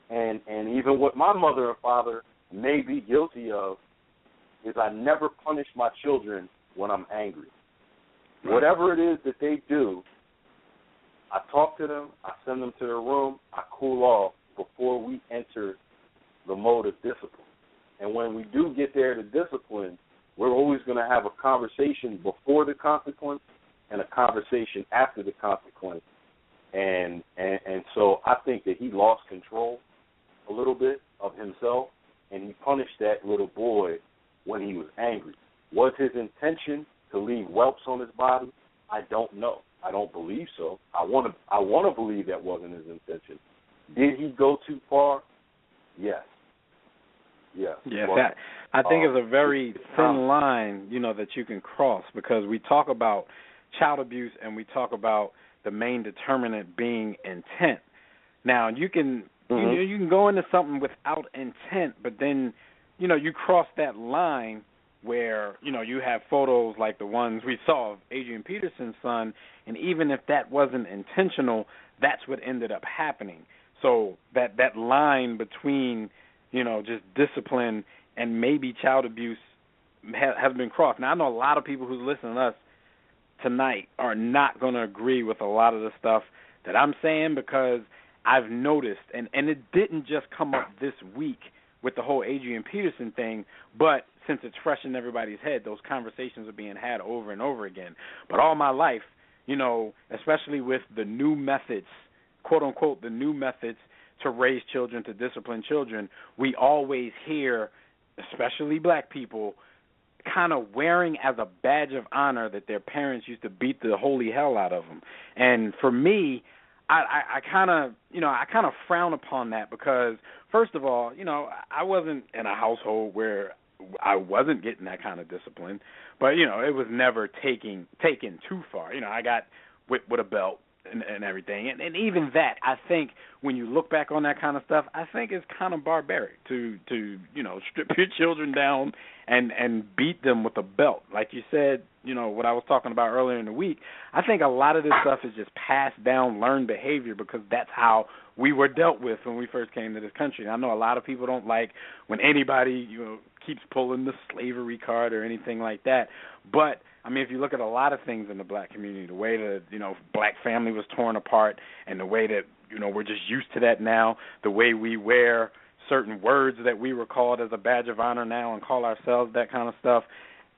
and even what my mother and father may be guilty of, is I never punish my children when I'm angry. Whatever it is that they do, I talk to them, I send them to their room, I cool off before we enter the mode of discipline. And when we do get there to discipline, we're always going to have a conversation before the consequence and a conversation after the consequence. And so I think that he lost control a little bit of himself, and he punished that little boy when he was angry. Was his intention to leave whelps on his body? I don't know. I don't believe so. I want to believe that wasn't his intention. Did he go too far? Yes. Yes. But, I think it's a very thin line, that you can cross, because we talk about child abuse and we talk about the main determinant being intent. Now, you can You can go into something without intent, but then, you cross that line where, you have photos like the ones we saw of Adrian Peterson's son, and even if that wasn't intentional, that's what ended up happening. So that line between, just discipline and maybe child abuse has been crossed. Now, I know a lot of people who listen to us tonight are not going to agree with a lot of the stuff that I'm saying, because I've noticed, and it didn't just come up this week with the whole Adrian Peterson thing, but since it's fresh in everybody's head, those conversations are being had over and over again. But all my life, especially with the new methods, quote-unquote, the new methods to raise children, to discipline children, we always hear, especially black people, kind of wearing as a badge of honor that their parents used to beat the holy hell out of them. And for me, I kind of frown upon that, because first of all, I wasn't in a household where I wasn't getting that kind of discipline, but it was never taken too far. I got whipped with a belt and everything, and even that, I think when you look back on that kind of stuff, I think it's kind of barbaric to strip your children down and beat them with a belt, like you said. What I was talking about earlier in the week, I think a lot of this stuff is just passed down, learned behavior, because that's how we were dealt with when we first came to this country. And I know a lot of people don't like when anybody keeps pulling the slavery card or anything like that, but I mean, if you look at a lot of things in the black community, the way that, black family was torn apart, and the way that, we're just used to that now, the way we wear certain words that we were called as a badge of honor now and call ourselves that kind of stuff,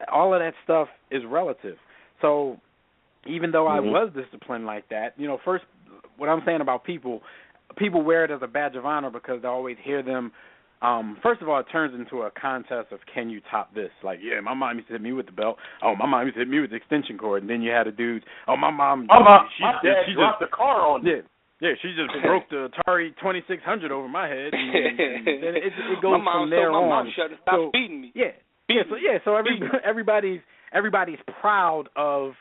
all of that stuff is relative. So even though I was disciplined like that, first, what I'm saying about people wear it as a badge of honor because they always hear them. First of all, it turns into a contest of can you top this? Like, yeah, my mom used to hit me with the belt. Oh, my mom used to hit me with the extension cord. And then you had the dudes. Oh, my she dropped the car on me. Yeah, she just broke the Atari 2600 over my head. And then it goes from there on. My mom shut and stopped beating me. So everybody's proud of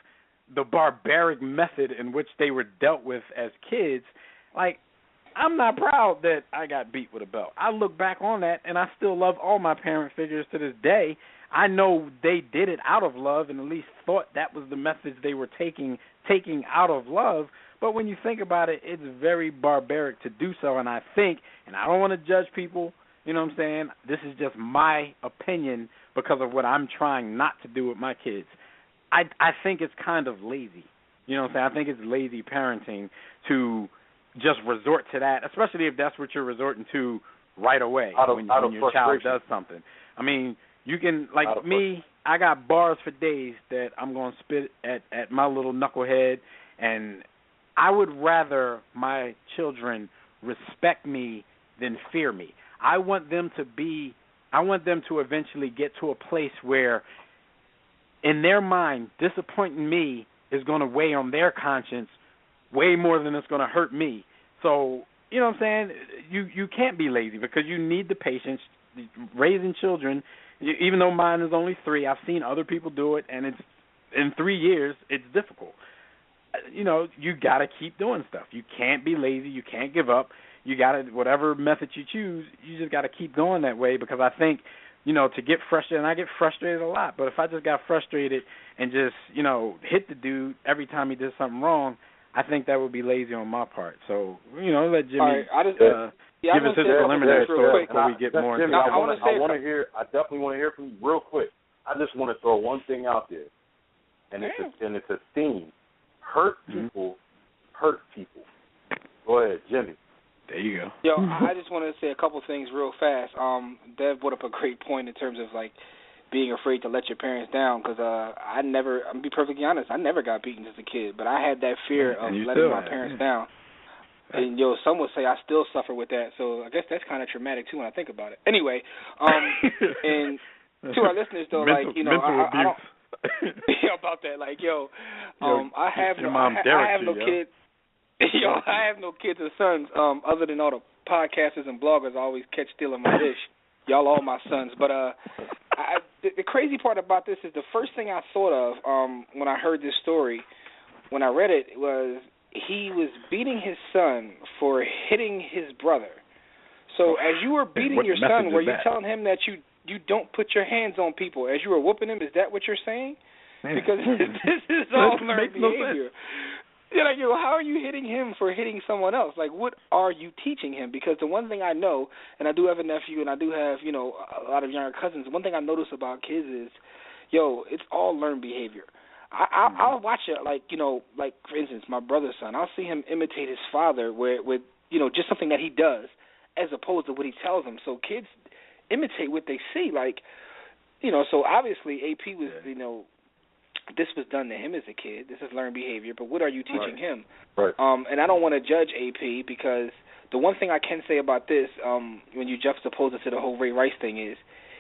the barbaric method in which they were dealt with as kids. Like, I'm not proud that I got beat with a belt. I look back on that, and I still love all my parent figures to this day. I know they did it out of love and at least thought that was the methods they were taking out of love. But when you think about it, it's very barbaric to do so. And I think, and I don't want to judge people, you know what I'm saying? This is just my opinion because of what I'm trying not to do with my kids. I think it's kind of lazy. You know what I'm saying? I think it's lazy parenting to just resort to that, especially if that's what you're resorting to right away when your child does something. I mean, you can, like me, I got bars for days that I'm going to spit at my little knucklehead, and I would rather my children respect me than fear me. I want them to eventually get to a place where, in their mind, disappointing me is going to weigh on their conscience way more than it's going to hurt me. So, you know what I'm saying? You can't be lazy because you need the patience. Raising children, even though mine is only 3, I've seen other people do it, and it's in 3 years, it's difficult. You got to keep doing stuff. You can't be lazy. You can't give up. You got to, whatever method you choose, you just got to keep going that way because I think, to get frustrated, and I get frustrated a lot, but if I just got frustrated and just, hit the dude every time he did something wrong, I think that would be lazy on my part. So, let Jimmy give us his preliminary story before we get more into it. I definitely want to hear from you real quick. I just want to throw one thing out there, and it's a theme. Hurt people hurt people. Go ahead, Jimmy. There you go. Yo, I just want to say a couple things real fast. Dev brought up a great point in terms of, like, being afraid to let your parents down because I'm going to be perfectly honest, I never got beaten as a kid, but I had that fear of letting my parents down. And, some would say I still suffer with that, so I guess that's kind of traumatic, too, when I think about it. Anyway, and to our listeners, though, I don't about that. Like, I have no kids. I have no kids or sons other than all the podcasters and bloggers always catch stealing my dish. Y'all all my sons. But the crazy part about this is the first thing I thought of when I heard this story, when I read it, was he was beating his son for hitting his brother. So as you were beating your message son, is were you that? telling him that you don't put your hands on people as you were whooping him? Is that what you're saying? Because this is all learned behavior. You're like, how are you hitting him for hitting someone else? Like, what are you teaching him? Because the one thing I know, and I do have a nephew, and I do have, a lot of younger cousins, one thing I notice about kids is, it's all learned behavior. I'll watch it, like for instance, my brother's son. I'll see him imitate his father with just something that he does as opposed to what he tells them. So kids imitate what they see. Like, so obviously AP was, this was done to him as a kid. This is learned behavior. But what are you teaching him? Right. And I don't want to judge AP because the one thing I can say about this, when you juxtapose it to the whole Ray Rice thing is,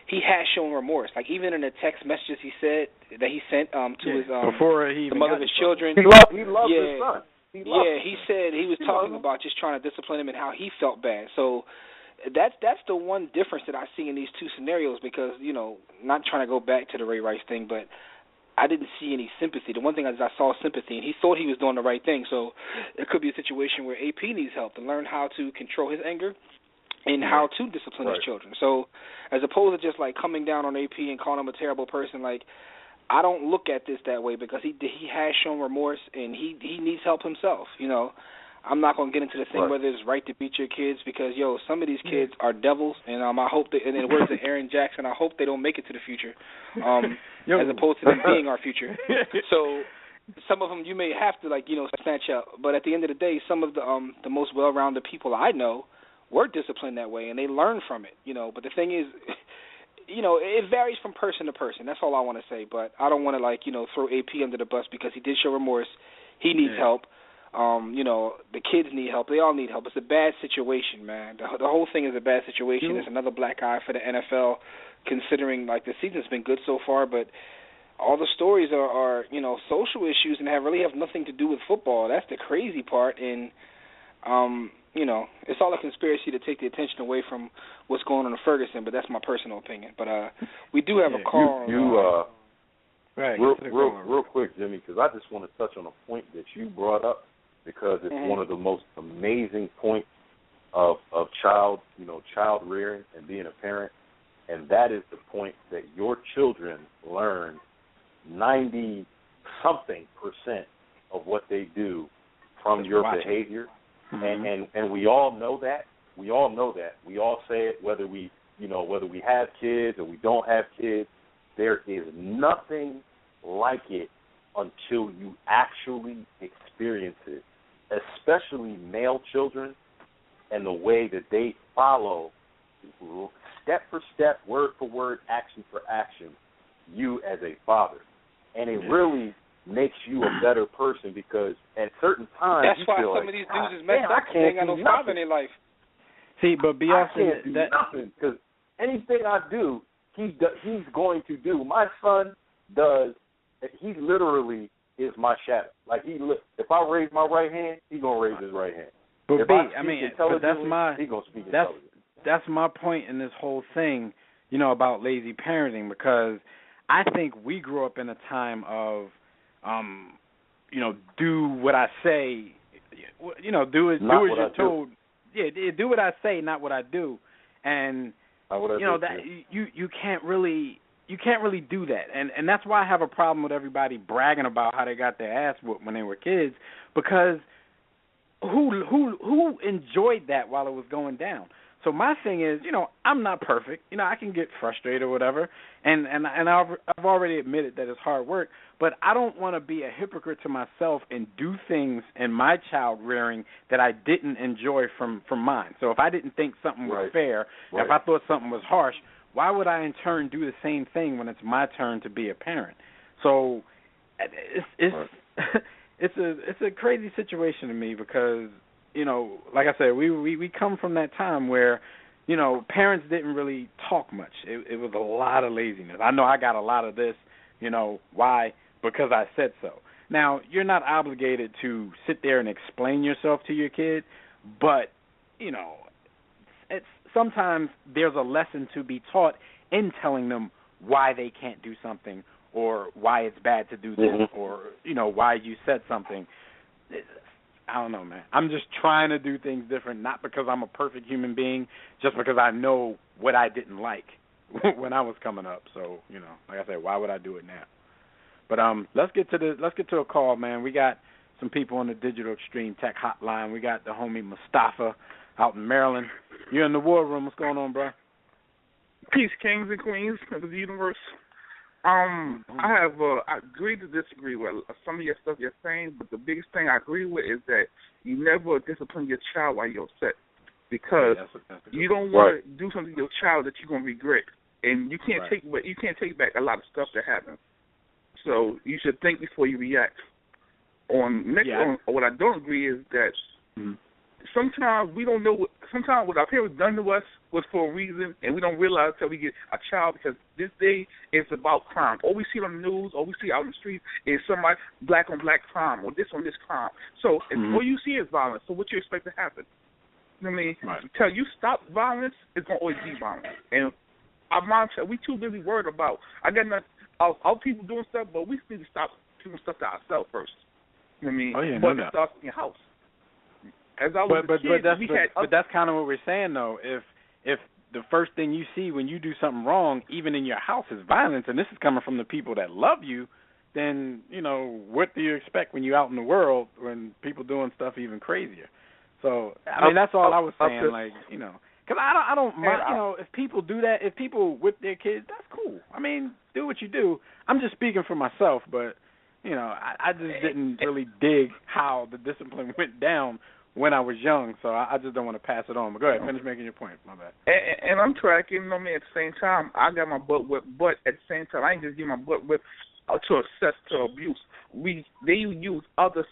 he has shown remorse. Like even in the text messages he sent to his before he the mother of his children. He loved his son. He said he was talking about just trying to discipline him and how he felt bad. So that's the one difference that I see in these two scenarios because, not trying to go back to the Ray Rice thing, but I didn't see any sympathy. The one thing is I saw sympathy, and he thought he was doing the right thing. So it could be a situation where AP needs help to learn how to control his anger and how to discipline his children. So as opposed to just like coming down on AP and calling him a terrible person, like I don't look at this that way because he has shown remorse and he needs help himself. I'm not going to get into the thing whether it's right to beat your kids because some of these kids are devils, and I hope that, in the words of Aaron Jackson, I hope they don't make it to the future, as opposed to them being our future. So some of them you may have to snatch up, but at the end of the day, some of the most well-rounded people I know were disciplined that way, and they learn from it. But the thing is, it varies from person to person. That's all I want to say. But I don't want to throw AP under the bus because he did show remorse. He needs help. The kids need help. They all need help. It's a bad situation, man. The whole thing is a bad situation. It's another black eye for the NFL, considering the season's been good so far, but all the stories are social issues and really have nothing to do with football. That's the crazy part. And it's all a conspiracy to take the attention away from what's going on in Ferguson. But that's my personal opinion. But we do have a call. Real quick, Jimmy, because I just want to touch on a point that you brought up. Because it's one of the most amazing points of child rearing and being a parent, and that is the point that your children learn 90-something% of what they do from your behavior, and we all know that. We all know that. We all say it whether we have kids or we don't have kids. There is nothing like it until you actually experience it. Especially male children and the way that they follow step for step, word for word, action for action, you as a father. And it really makes you a better person because at certain times that's why some of these dudes is messed up. They ain't got no father in their life. See, but I can't do nothing because anything I do, he's going to do. My son does. He literally is my shadow. Like if I raise my right hand, he's gonna raise his right hand. But if but he's gonna speak intelligently. That's my point in this whole thing, about lazy parenting because I think we grew up in a time of, do what I say, do as you're told. Yeah, do what I say, not what I do, and you can't really. You can't really do that, and that's why I have a problem with everybody bragging about how they got their ass whooped when they were kids, because who enjoyed that while it was going down? So my thing is, I'm not perfect. I can get frustrated or whatever, and I've already admitted that it's hard work, but I don't want to be a hypocrite to myself and do things in my child rearing that I didn't enjoy from mine. So if I didn't think something was fair, if I thought something was harsh, why would I in turn do the same thing when it's my turn to be a parent? So it's a crazy situation to me because like I said, we come from that time where parents didn't really talk much. It was a lot of laziness. I know I got a lot of this. Why? Because I said so. Now you're not obligated to sit there and explain yourself to your kid, but it's sometimes there's a lesson to be taught in telling them why they can't do something or why it's bad to do this or, why you said something. I don't know, man. I'm just trying to do things different, not because I'm a perfect human being, just because I know what I didn't like when I was coming up. So, you know, like I said, why would I do it now? But let's get to a call, man. We got some people on the Digital Extreme Tech Hotline. We got the homie Mustafa out in Maryland. You're in the War Room. What's going on, bro? Peace, kings and queens of the universe. I agree to disagree with some of your stuff you're saying, but the biggest thing I agree with is that you never discipline your child while you're upset, because you don't want to do something to your child that you're gonna regret, and you can't take back a lot of stuff that happened. So you should think before you react. On what I don't agree is that sometimes we don't know. Sometimes what our parents done to us was for a reason, and we don't realize until we get a child, because this day is about crime. All we see on the news, all we see out in the streets is somebody black on black crime or this on this crime. So all you see is violence. So what you expect to happen? I mean, until you stop violence, it's gonna always be violence. And our mom said we too busy worried about. I got nothing. Our people doing stuff, but we need to stop doing stuff to ourselves first. I mean, but it starts in your house. As I was a kid, but that's kind of what we're saying, though. If the first thing you see when you do something wrong, even in your house, is violence, and this is coming from the people that love you, then, you know, what do you expect when you're out in the world when people doing stuff even crazier? So, I mean, that's all I was saying, like, you know. Because I don't mind, you know, if people do that, if people whip their kids, that's cool. I mean, do what you do. I'm just speaking for myself, but, you know, I just didn't really dig how the discipline went down when I was young, so I just don't want to pass it on. But go ahead, finish making your point. My bad. And I'm tracking, you know, at the same time, I got my butt whipped, but at the same time, I ain't just get my butt whipped to access to abuse. They use other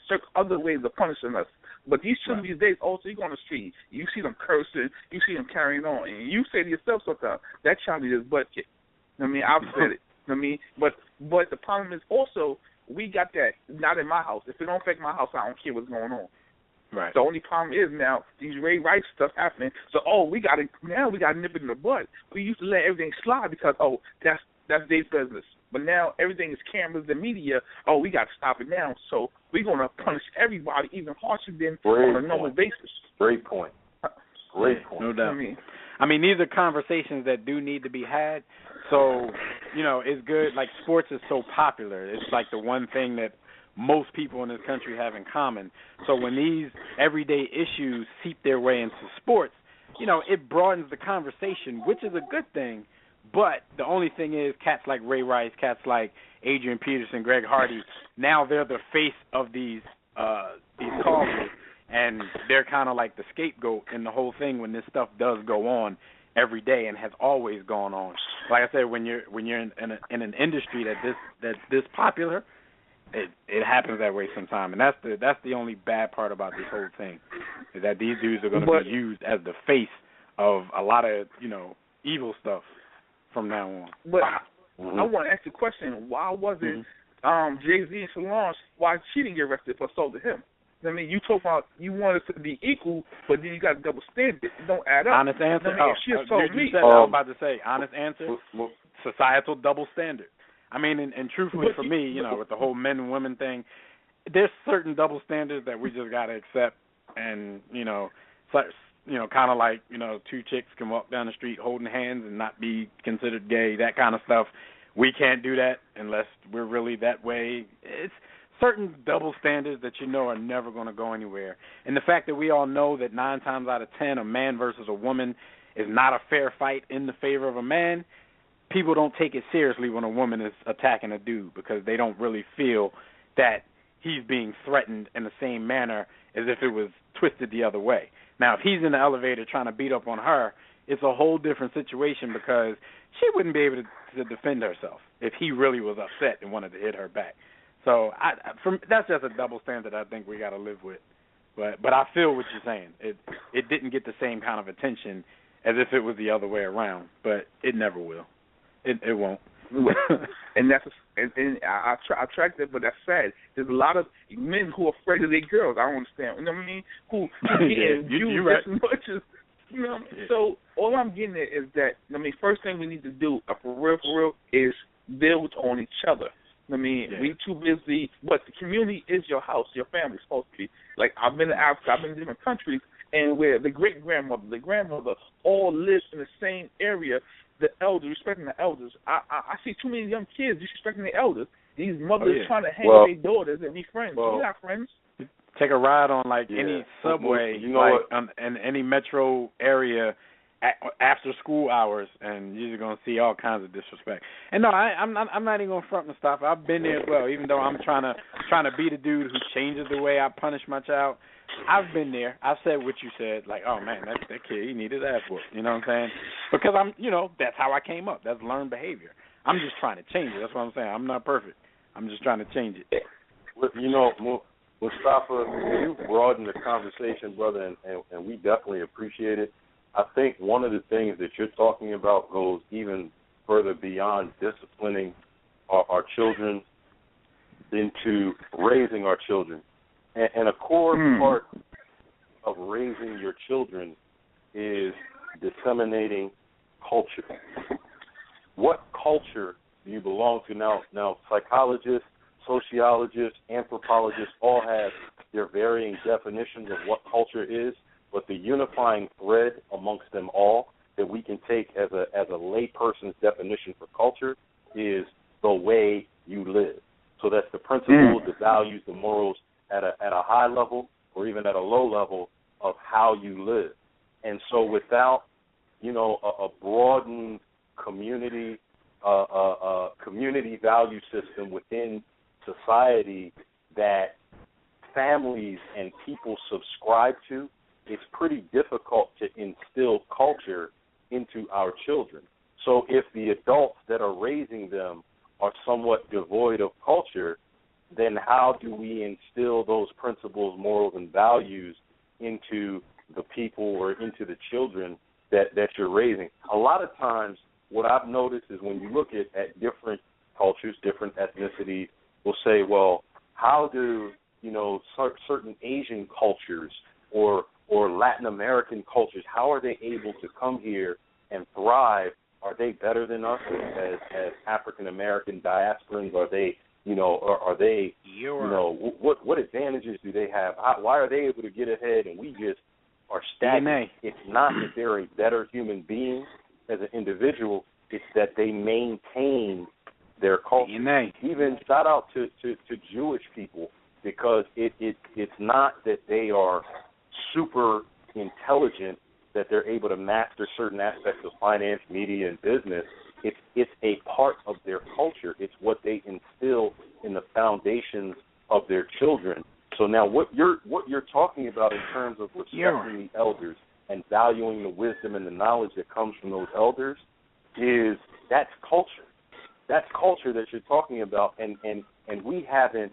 ways of punishing us. But these children these days, also, you go on the street, you see them cursing, you see them carrying on, and you say to yourself sometimes, that child is butt kicked. I mean, I've said it. I mean, but the problem is also, we got that not in my house. If it don't affect my house, I don't care what's going on. Right. The only problem is now these Ray Rice stuff happening. So we got to nip it in the bud. We used to let everything slide because that's their business. But now everything is cameras and media. We got to stop it now. So we're gonna punish everybody even harsher than on a normal basis. Great point. No doubt. I mean, these are conversations that do need to be had. So, you know, it's good. Like, sports is so popular. It's like the one thing that most people in this country have in common. So when these everyday issues seep their way into sports, you know, it broadens the conversation, which is a good thing. But the only thing is, cats like Ray Rice, cats like Adrian Peterson, Greg Hardy, now they're the face of these causes, and they're kind of like the scapegoat in the whole thing when this stuff does go on every day and has always gone on. Like I said, when you're in an industry that's this popular, it happens that way sometimes, and that's the only bad part about this whole thing, is that these dudes are going to be used as the face of a lot of, you know, evil stuff from now on. But I want to ask you a question. Why wasn't Jay-Z and Solange, why she didn't get arrested for assault to him? I mean, you talk about you want us to be equal, but then you got a double standard. It don't add up. Honest answer? I mean, you said I was about to say, honest answer, societal double standard. I mean, and truthfully for me, you know, with the whole men and women thing, there's certain double standards that we just got to accept, and, you know, kind of like, you know, two chicks can walk down the street holding hands and not be considered gay, that kind of stuff. We can't do that unless we're really that way. It's certain double standards that you know are never going to go anywhere. And the fact that we all know that 9 times out of 10 a man versus a woman is not a fair fight in the favor of a man, people don't take it seriously when a woman is attacking a dude, because they don't really feel that he's being threatened in the same manner as if it was twisted the other way. Now, if he's in the elevator trying to beat up on her, it's a whole different situation, because she wouldn't be able to defend herself if he really was upset and wanted to hit her back. So that's just a double standard I think we got to live with. But I feel what you're saying. It didn't get the same kind of attention as if it was the other way around, but it never will. It won't. And I tracked it, but that's sad. There's a lot of men who are afraid of their girls. I don't understand. You know what I mean? Who getting used right. as much as, you know. Yeah. So all I'm getting at is that, I mean, first thing we need to do, for real, is build on each other. I mean, we too busy, but the community is your house, your family's supposed to be. Like, I've been to Africa, I've been in different countries, and where the great-grandmother, the grandmother all live in the same area, the elders, respecting the elders. I see too many young kids disrespecting the elders. These mothers trying to hang with their daughters and be friends. We're not friends. Take a ride on, like, any subway, in any metro area after school hours, and you're going to see all kinds of disrespect. And no, I'm not even going to front and stuff. I've been there as well, even though I'm trying to be the dude who changes the way I punish my child. I've been there. I said what you said, like, oh, man, that kid, he needed his ass whooped. You know what I'm saying? Because that's how I came up. That's learned behavior. I'm just trying to change it. That's what I'm saying. I'm not perfect. I'm just trying to change it. Mustafa, you broadened the conversation, brother, and we definitely appreciate it. I think one of the things that you're talking about goes even further beyond disciplining our children into raising our children. And a core part of raising your children is disseminating culture. What culture do you belong to? Now psychologists, sociologists, anthropologists all have their varying definitions of what culture is, but the unifying thread amongst them all that we can take as a layperson's definition for culture is the way you live. So that's the principles, the values, the morals at a high level or even at a low level of how you live. And so without, a broadened community value system within society that families and people subscribe to, it's pretty difficult to instill culture into our children. So if the adults that are raising them are somewhat devoid of culture, then how do we instill those principles, morals, and values into the people or into the children that you're raising? A lot of times what I've noticed is when you look at different cultures, different ethnicities, we'll say, well, how do, certain Asian cultures or Latin American cultures, how are they able to come here and thrive? Are they better than us as African American diasporans? Are they, what advantages do they have? Why are they able to get ahead and we just are stagnant? It's not that they're a better human being as an individual. It's that they maintain their culture. Even shout out to Jewish people, because it's not that they are super intelligent, that they're able to master certain aspects of finance, media, and business. It's a part of their culture. It's what they instill in the foundations of their children. So now what you're talking about in terms of respecting the elders and valuing the wisdom and the knowledge that comes from those elders that's culture. That's culture that you're talking about, and we haven't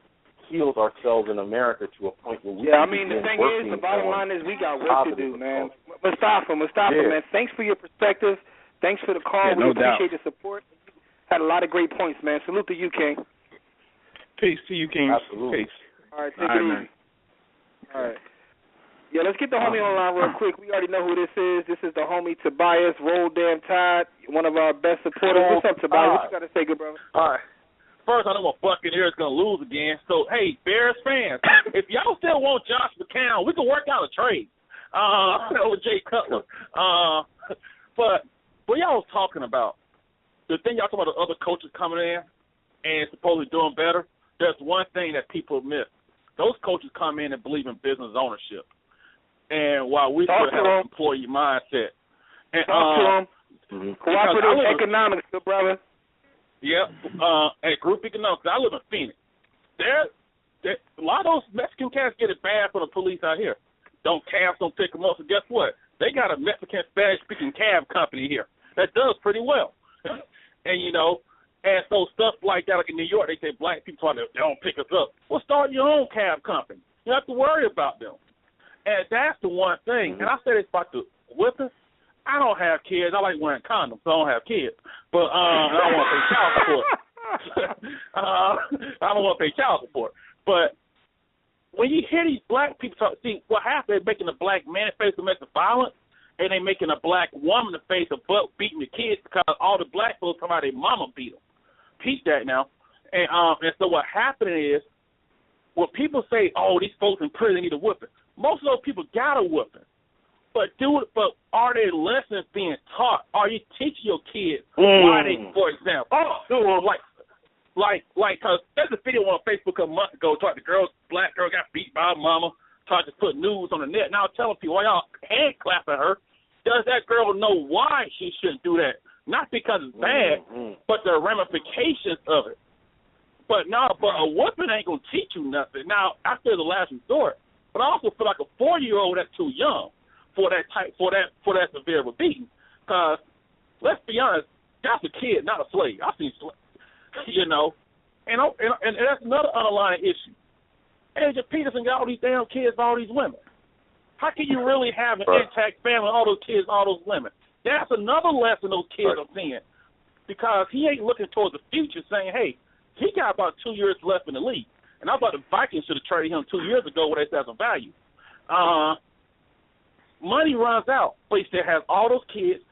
healed ourselves in America to a point where we the thing is, the bottom line is we got work to do, man. Mustafa, man, thanks for your perspective. Thanks for the call. We appreciate the support. Had a lot of great points, man. Salute to you, King. Peace to you, King. Absolutely. Peace. All right, take it easy. All right. Yeah, let's get the homie on the line real quick. We already know who this is. This is the homie Tobias, Roll Damn Tide, one of our best supporters. What's up, Tobias? What you got to say, good brother? All right. First, I know my Buccaneers going to lose again. So, hey, Bears fans, if y'all still want Josh McCown, we can work out a trade with Jay Cutler. But what y'all was talking about, the thing y'all talking about, the other coaches coming in and supposedly doing better, there's one thing that people miss. Those coaches come in and believe in business ownership. And while we still have an employee mindset. And, Talk to them. Cooperative economics, good brother. Yeah, at Group Economics. I live in Phoenix. A lot of those Mexican cats get it bad for the police out here. Cabs don't pick them up. So guess what? They got a Mexican Spanish-speaking cab company here that does pretty well. And so stuff like that, like in New York, they say black people they don't pick us up. Well, start your own cab company. You don't have to worry about them. And that's the one thing. And I said it's about the whipping. I don't have kids. I like wearing condoms, so I don't have kids. But I don't want to pay child support. I don't want to pay child support. But when you hear these black people talk, see, what happens, they're making a black man face domestic violence, and they're making a black woman face of butt beating the kids because all the black folks come out, their mama beat them. Peep that now. And so what happened is, when people say, "Oh, these folks in prison need a whooping," most of those people got a whooping. But are there lessons being taught? Are you teaching your kids why they, for example, cause there's a video on Facebook a month ago talking the black girl got beat by her mama, tried to put news on the net. Now telling people, why y'all hand clapping her? Does that girl know why she shouldn't do that? Not because it's bad, but the ramifications of it. But a whooping ain't gonna teach you nothing. Now, after the last resort, but I also feel like a 4-year-old that's too young for that severe of a beating. Because let's be honest, that's a kid, not a slave. I've seen slaves, and that's another underlying issue. Agent Peterson got all these damn kids, all these women. How can you really have an intact family, all those kids, all those women? That's another lesson those kids are seeing, because he ain't looking towards the future, saying, "Hey, he got about 2 years left in the league, and I thought the Vikings should have traded him 2 years ago where they said some value." Money runs out, but he still has all those kids.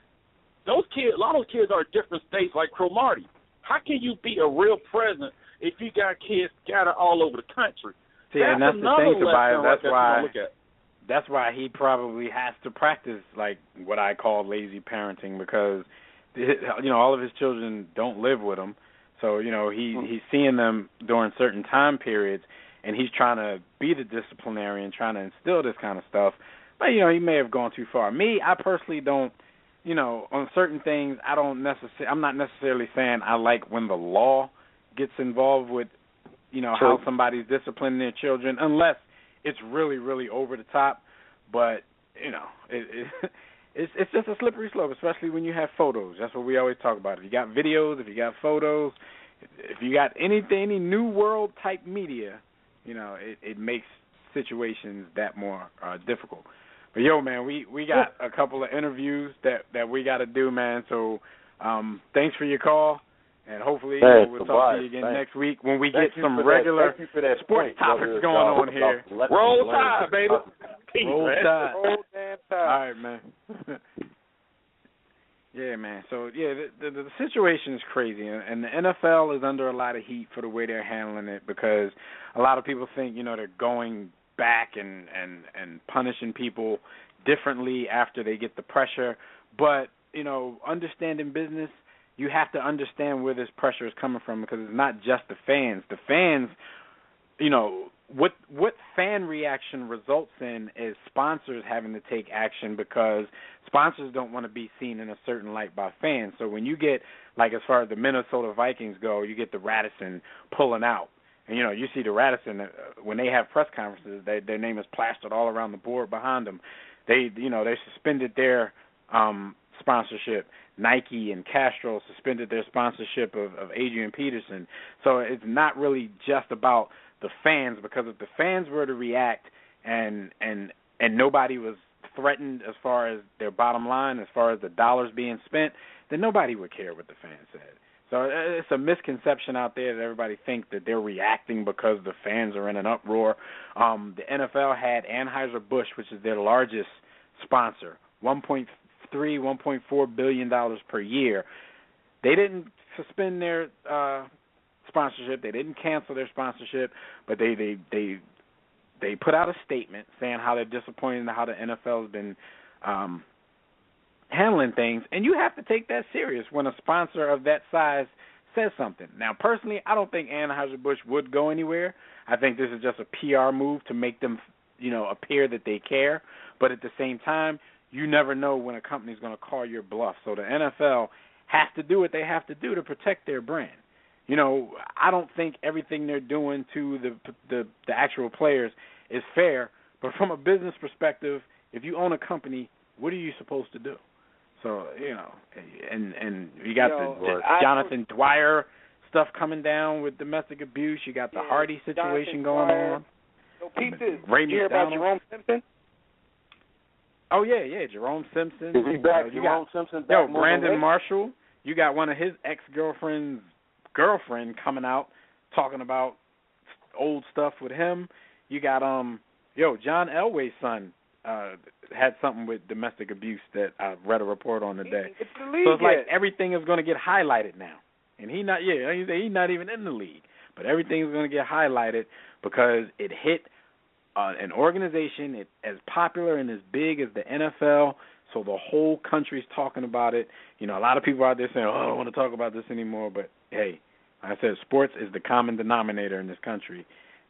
Those kids, a lot of those kids are in different states, like Cromartie. How can you be a real president if you got kids scattered all over the country? See, and that's the thing, Tobias. That's why he probably has to practice like what I call lazy parenting, because all of his children don't live with him. So he's seeing them during certain time periods, and he's trying to be the disciplinarian, trying to instill this kind of stuff. But he may have gone too far. Me, I personally don't. On certain things, I'm not necessarily saying I like when the law gets involved with, how somebody's disciplining their children, unless it's really, really over the top. But it's just a slippery slope, especially when you have photos. That's what we always talk about. If you got videos, if you got photos, if you got any new world type media, it makes situations that more difficult. But man, we got a couple of interviews that we got to do, man. So thanks for your call, and hopefully we'll talk to you again next week when we get some regular sports topics going on here. Roll Tide, baby. Roll Tide. Roll damn Tide. All right, man. Yeah, man. So, the situation is crazy, and the NFL is under a lot of heat for the way they're handling it, because a lot of people think, they're going back and punishing people differently after they get the pressure. But, understanding business, you have to understand where this pressure is coming from, because it's not just the fans. The fans, what fan reaction results in is sponsors having to take action, because sponsors don't want to be seen in a certain light by fans. So when you get, like, as far as the Minnesota Vikings go, you get the Radisson pulling out. And, you see the Radisson, when they have press conferences, their name is plastered all around the board behind them. They suspended their sponsorship. Nike and Castro suspended their sponsorship of Adrian Peterson. So it's not really just about the fans, because if the fans were to react and nobody was threatened as far as their bottom line, as far as the dollars being spent, then nobody would care what the fans said. So it's a misconception out there that everybody thinks that they're reacting because the fans are in an uproar. The NFL had Anheuser-Busch, which is their largest sponsor, $1.4 billion per year. They didn't suspend their sponsorship. They didn't cancel their sponsorship, but they put out a statement saying how they're disappointed in how the NFL has been handling things, and you have to take that serious when a sponsor of that size says something. Now, personally, I don't think Anheuser-Busch would go anywhere. I think this is just a PR move to make them, appear that they care, but at the same time, you never know when a company's going to call your bluff. So the NFL has to do what they have to do to protect their brand. I don't think everything they're doing to the actual players is fair, but from a business perspective, if you own a company, what are you supposed to do? So, and you got the Jonathan Dwyer stuff coming down with domestic abuse. You got the Hardy situation going on. So, Pete, did you hear about Jerome Simpson? Oh, yeah, Jerome Simpson. Is he back? Jerome Simpson back? Brandon Marshall. You got one of his ex-girlfriend's girlfriend coming out talking about old stuff with him. You got, John Elway's son had something with domestic abuse that I read a report on today. It's the league so it's like everything is going to get highlighted now. And he's not even in the league. but everything's going to get highlighted because it hit an organization as popular and as big as the NFL, so the whole country's talking about it. You know, a lot of people out there saying, oh, I don't want to talk about this anymore, but, hey, like I said, sports is the common denominator in this country.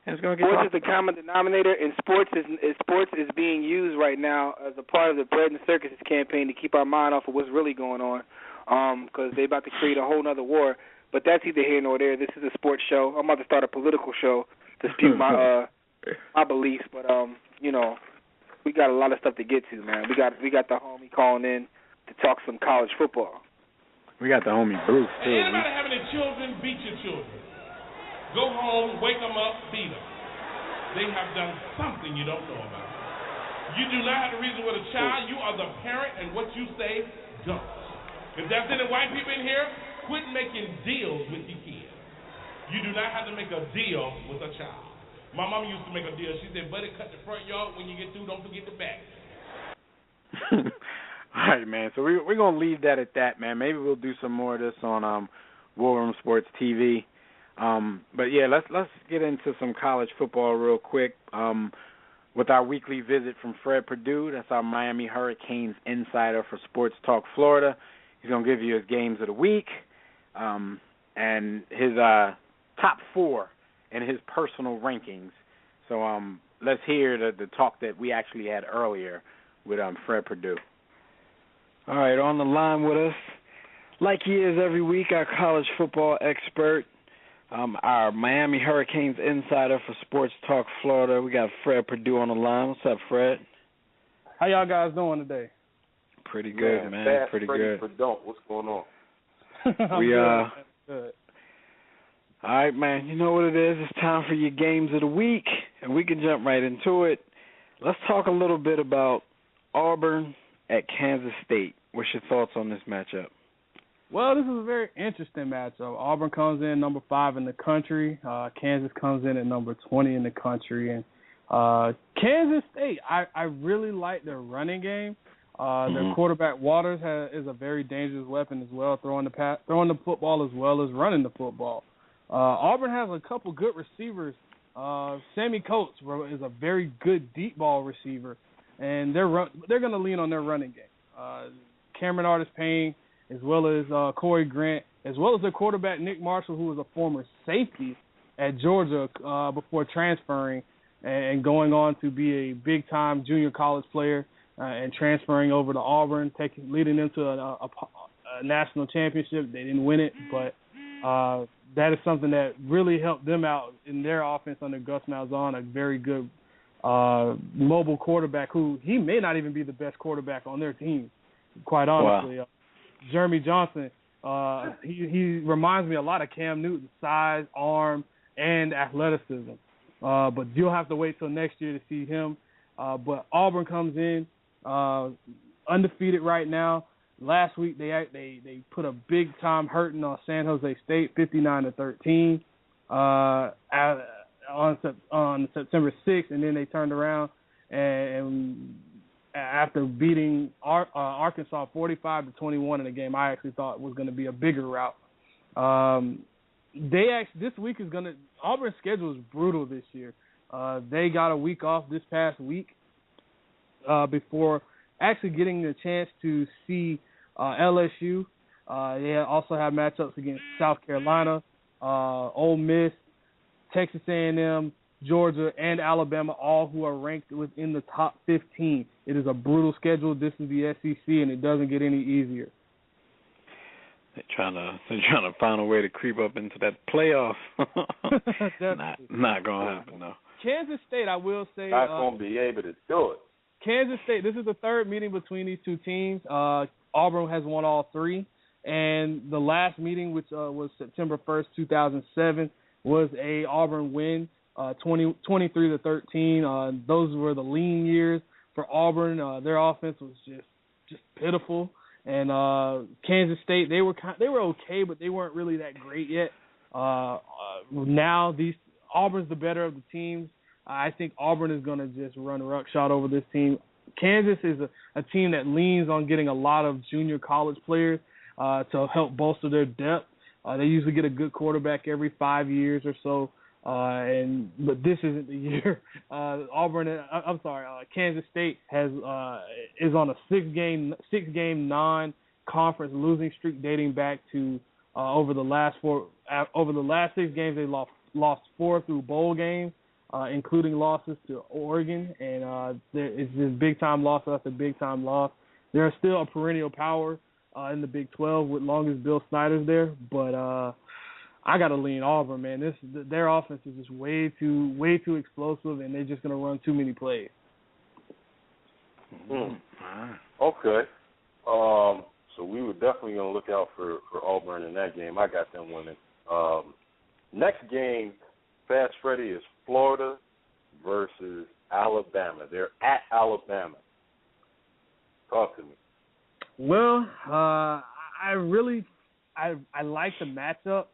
And it's going to get sports is the common denominator, and sports is being used right now as a part of the Bread and Circuses campaign to keep our mind off of what's really going on, because they're about to create a whole other war. But that's either here nor there. This is a sports show. I'm about to start a political show to spew my my beliefs, but you know, we got a lot of stuff to get to, man. We got the homie calling in to talk some college football. We got the homie Bruce too. Anybody have any children? Beat your children. Go home, wake them up, beat them. They have done something you don't know about. You do not have to reason with a child. You are the parent, and what you say goes. If there's any white people in here, quit making deals with your kids. You do not have to make a deal with a child. My mama used to make a deal. She said, buddy, cut the front yard. When you get through, don't forget the back. All right, man. So we're going to leave that at that, man. Maybe we'll do some more of this on War Room Sports TV. But, yeah, let's get into some college football real quick with our weekly visit from Fred Perdue. That's our Miami Hurricanes insider for Sports Talk Florida. He's going to give you his games of the week and his top 4 and his personal rankings. So let's hear the talk that we actually had earlier with Fred Perdue. All right, on the line with us, like he is every week, our college football expert, our Miami Hurricanes insider for Sports Talk Florida. We got Fred Perdue on the line. What's up, Fred? How y'all guys doing today? Pretty good, man. Pretty good. What's going on? We good. All right, man. You know what it is. It's time for your games of the week, and we can jump right into it. Let's talk a little bit about Auburn at Kansas State. What's your thoughts on this matchup? Well, this is a very interesting matchup. Auburn comes in number 5 in the country. Kansas comes in at number 20 in the country. And Kansas State, I really like their running game. Their quarterback Waters is a very dangerous weapon as well, throwing the football as well as running the football. Auburn has a couple good receivers. Sammy Coates is a very good deep ball receiver, and they're going to lean on their running game. Cameron Artis-Payne, as well as Corey Grant, as well as their quarterback Nick Marshall, who was a former safety at Georgia before transferring and going on to be a big-time junior college player and transferring over to Auburn, leading them to a national championship. They didn't win it, but that is something that really helped them out in their offense under Gus Malzahn, a very good mobile quarterback who he may not even be the best quarterback on their team, quite honestly. Wow. Jeremy Johnson, he reminds me a lot of Cam Newton, size, arm, and athleticism. But you'll have to wait till next year to see him. But Auburn comes in undefeated right now. Last week they put a big time hurting on San Jose State, 59-13, on September 6th, and then they turned around and after beating Arkansas 45-21 in a game I actually thought was going to be a bigger rout. This week is going to Auburn's schedule is brutal this year. They got a week off this past week before actually getting the chance to see LSU. They also have matchups against South Carolina, Ole Miss, Texas A&M, Georgia, and Alabama, all who are ranked within the top 15. It is a brutal schedule. This is the SEC, and it doesn't get any easier. They're trying to find a way to creep up into that playoff. Not going to happen, no. Kansas State, I will say. Not going to be able to do it. Kansas State, this is the third meeting between these two teams. Auburn has won all 3. And the last meeting, which was September 1st, 2007, was a Auburn win, 23-13. Those were the lean years for Auburn. Their offense was just pitiful. And Kansas State, they were okay, but they weren't really that great yet. Now Auburn's the better of the teams. I think Auburn is going to just run ruckshot over this team. Kansas is a team that leans on getting a lot of junior college players to help bolster their depth. They usually get a good quarterback every 5 years or so. But this isn't the year. Kansas State is on a six-game non-conference losing streak dating back to over the last 6 games they lost 4 through bowl games, including losses to Oregon, and it's just big time loss after big time loss. They're still a perennial power in the Big 12 with long as Bill Snyder's there, but I got to lean Auburn, man. Their offense is just way too explosive, and they're just going to run too many plays. Okay. So we were definitely going to look out for Auburn in that game. I got them winning. Next game, Fast Freddy, is Florida versus Alabama. They're at Alabama. Talk to me. Well, I like the matchup.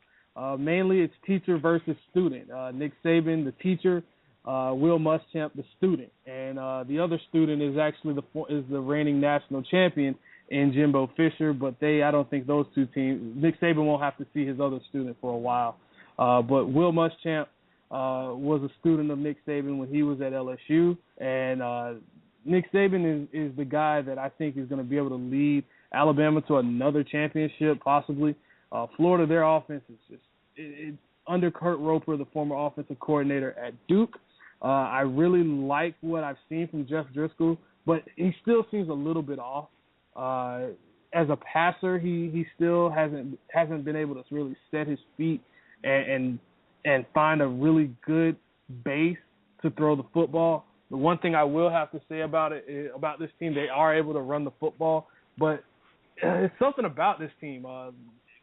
Mainly it's teacher versus student. Nick Saban, the teacher, Will Muschamp, the student, and the other student is actually the reigning national champion in Jimbo Fisher. But I don't think those two teams. Nick Saban won't have to see his other student for a while. But Will Muschamp was a student of Nick Saban when he was at LSU, and Nick Saban is the guy that I think is going to be able to lead Alabama to another championship, possibly. Florida, their offense is just under Kurt Roper, the former offensive coordinator at Duke. I really like what I've seen from Jeff Driscoll, but he still seems a little bit off. As a passer, he still hasn't been able to really set his feet and find a really good base to throw the football. The one thing I will have to say about this team, they are able to run the football, but it's something about this team.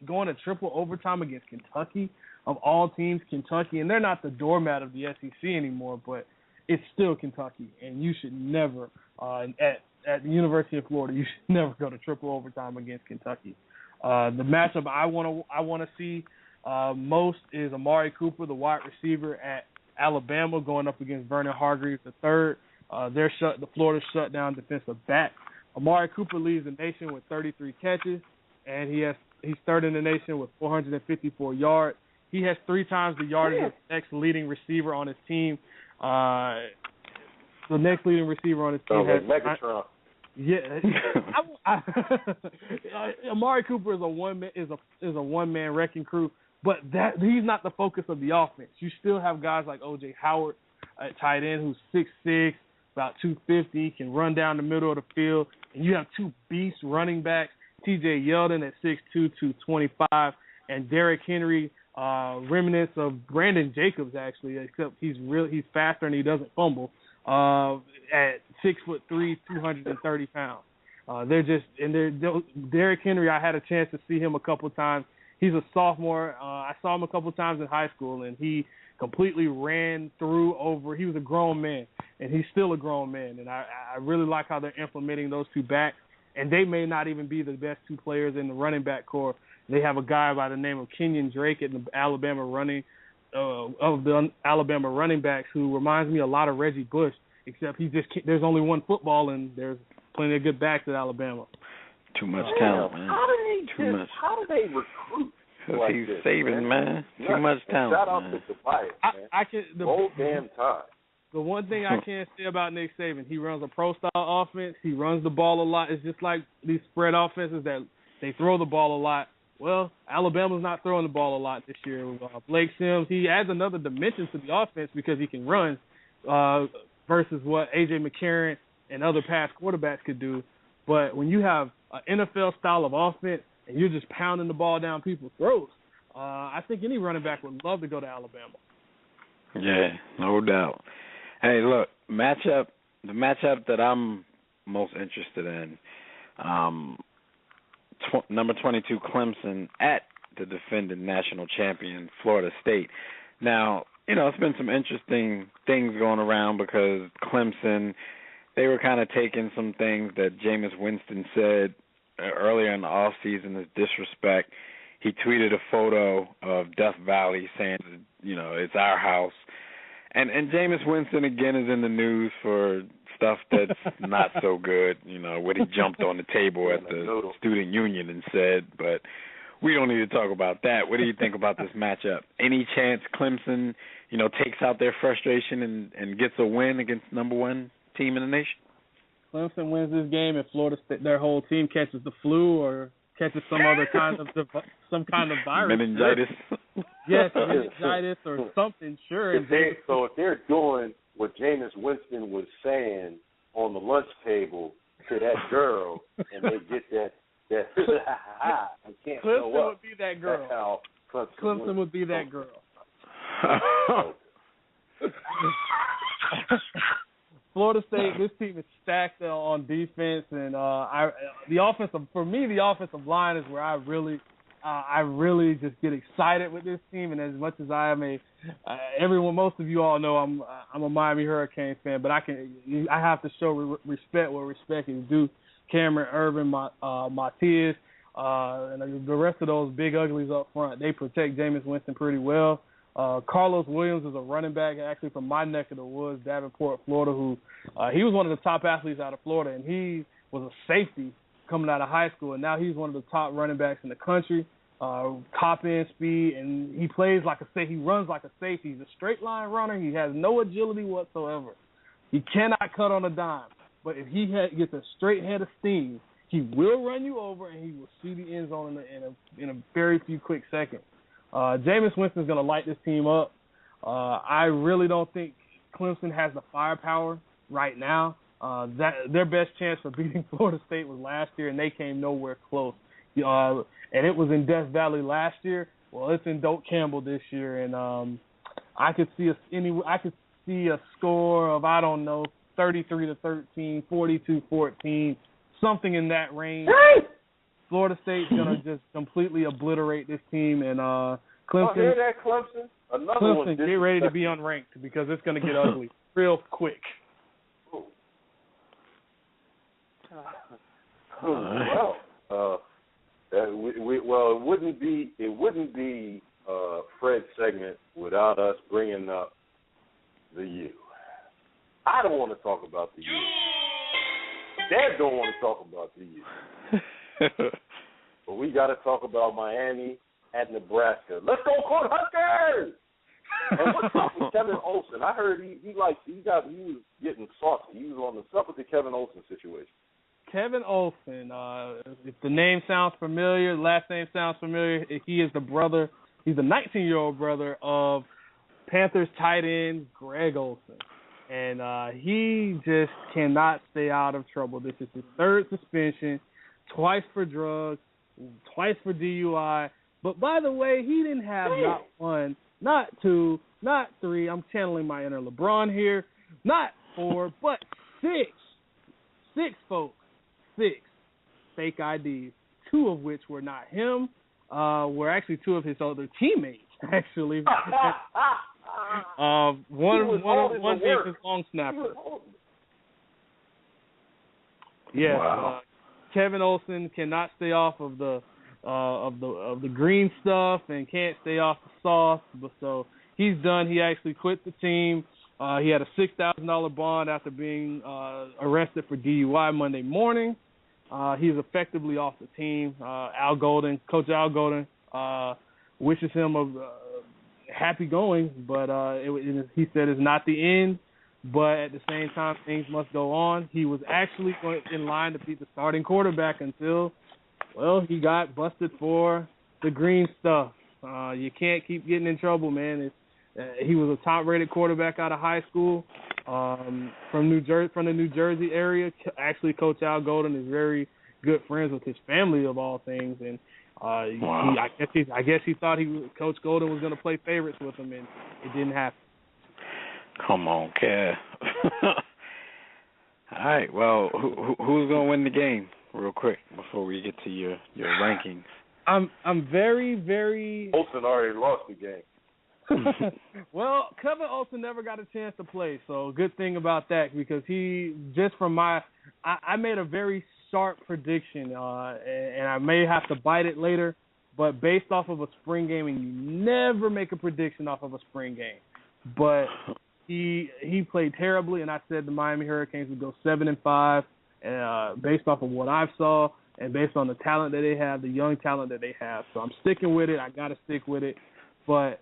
Going to triple overtime against Kentucky, of all teams, Kentucky, and they're not the doormat of the SEC anymore, but it's still Kentucky, and you should never, at the University of Florida, you should never go to triple overtime against Kentucky. The matchup I want to see most is Amari Cooper, the wide receiver at Alabama, going up against Vernon Hargreaves III. The Florida shutdown defensive back. Amari Cooper leads the nation with 33 catches, and he's third in the nation with 454 yards. He has 3 times the yardage of the next leading receiver on his team. The next leading receiver on his team has Megatron. Yeah, Amari Cooper is a one-man wrecking crew, but he's not the focus of the offense. You still have guys like O.J. Howard at tight end, who's 6'6", about 250, can run down the middle of the field, and you have 2 beast running backs, T.J. Yeldon at 6'2", 225, and Derrick Henry, remnants of Brandon Jacobs actually, except he's faster and he doesn't fumble. At 6'3", 230 pounds. Derrick Henry, I had a chance to see him a couple times. He's a sophomore. I saw him a couple times in high school, and he completely ran through over. He was a grown man, and he's still a grown man. And I really like how they're implementing those 2 backs. And they may not even be the best 2 players in the running back core. They have a guy by the name of Kenyon Drake of the Alabama running backs who reminds me a lot of Reggie Bush, except there's only one football and there's plenty of good backs at Alabama. Too much talent, man. How do they recruit? Like he's this, saving, man. Too much talent. Shout out to Tobias, man. Whole damn time. The one thing I can say about Nick Saban, he runs a pro-style offense. He runs the ball a lot. It's just like these spread offenses that they throw the ball a lot. Well, Alabama's not throwing the ball a lot this year. Blake Sims, he adds another dimension to the offense because he can run versus what A.J. McCarron and other past quarterbacks could do. But when you have an NFL style of offense and you're just pounding the ball down people's throats, I think any running back would love to go to Alabama. Yeah, no doubt. Hey, look, the matchup that I'm most interested in, number 22 Clemson at the defending national champion Florida State. Now, it's been some interesting things going around because Clemson, they were kind of taking some things that Jameis Winston said earlier in the offseason as disrespect. He tweeted a photo of Death Valley saying, it's our house. And Jameis Winston, again, is in the news for stuff that's not so good, what he jumped on the table at the student union and said. But We don't need to talk about that. What do you think about this matchup? Any chance Clemson, takes out their frustration and gets a win against number one team in the nation? Clemson wins this game if Florida State, their whole team catches the flu or catches some other kind of virus. Meningitis. Yes, meningitis or something. Sure. If they're doing what Jameis Winston was saying on the lunch table to that girl, and they get that I can't Clemson would be that girl. That's how Clemson would be that girl. Florida State, this team is stacked on defense, and the offensive line is where I really just get excited with this team. And as much as I am most of you all know I'm a Miami Hurricanes fan, but I have to show respect where respect is due. Cameron Irvin, Matias, and the rest of those big uglies up front, they protect Jameis Winston pretty well. Carlos Williams is a running back actually from my neck of the woods, Davenport, Florida, who he was one of the top athletes out of Florida, and he was a safety coming out of high school, and now he's one of the top running backs in the country. Top end speed, and he plays like he runs like a safety. He's a straight line runner. He has no agility whatsoever. He cannot cut on a dime, but if he gets a straight head of steam, he will run you over and he will see the end zone in a very few quick seconds. Jameis Winston's going to light this team up. I really don't think Clemson has the firepower right now. Their best chance for beating Florida State was last year, and they came nowhere close. And it was in Death Valley last year. Well, it's in Doak Campbell this year, and I could see a score of 33-13, 42-14, something in that range. Florida State's gonna just completely obliterate this team, and Clemson. Hear that, Clemson? Clemson, get ready to be unranked because it's gonna get ugly real quick. It wouldn't be Fred's segment without us bringing up the U. I don't want to talk about the U. Dad don't want to talk about the U. But we got to talk about Miami at Nebraska. Let's go, Colt Huskers! And what's up with Kevin Olsen? I heard he was getting saucy. He was on the stuff with the Kevin Olsen situation. Kevin Olsen, if the name sounds familiar, the last name sounds familiar, he is the 19-year-old brother of Panthers tight end Greg Olsen. And he just cannot stay out of trouble. This is his third suspension, twice for drugs, twice for DUI. But by the way, he didn't have not one, not two, not three. I'm channeling my inner LeBron here. Not four, but six. Six, folks. 6 fake IDs, 2 of which were not him, were actually 2 of his other teammates, actually. One being his long snapper. Yes, wow. Kevin Olsen cannot stay off of the green stuff and can't stay off the sauce, but so he's done. He actually quit the team. He had a $6,000 bond after being arrested for DUI Monday morning. He's effectively off the team. Coach Al Golden, wishes him a happy going, but he said it's not the end. But at the same time, things must go on. He was actually in line to be the starting quarterback until, he got busted for the green stuff. You can't keep getting in trouble, man. He was a top-rated quarterback out of high school from the New Jersey area. Actually, Coach Al Golden is very good friends with his family, of all things, and wow. I guess he thought Coach Golden was going to play favorites with him, and it didn't happen. Come on, Kev. All right, well, who's going to win the game, real quick, before we get to your rankings? I'm very, very. Olsen already lost the game. Well, Kevin Olsen never got a chance to play, so good thing about that, because I made a very sharp prediction, and I may have to bite it later, but based off of a spring game, and you never make a prediction off of a spring game, but he played terribly, and I said the Miami Hurricanes would go 7-5, based off of what I saw. and based on the talent that they have, the young talent that they have. So I'm sticking with it. I got to stick with it. But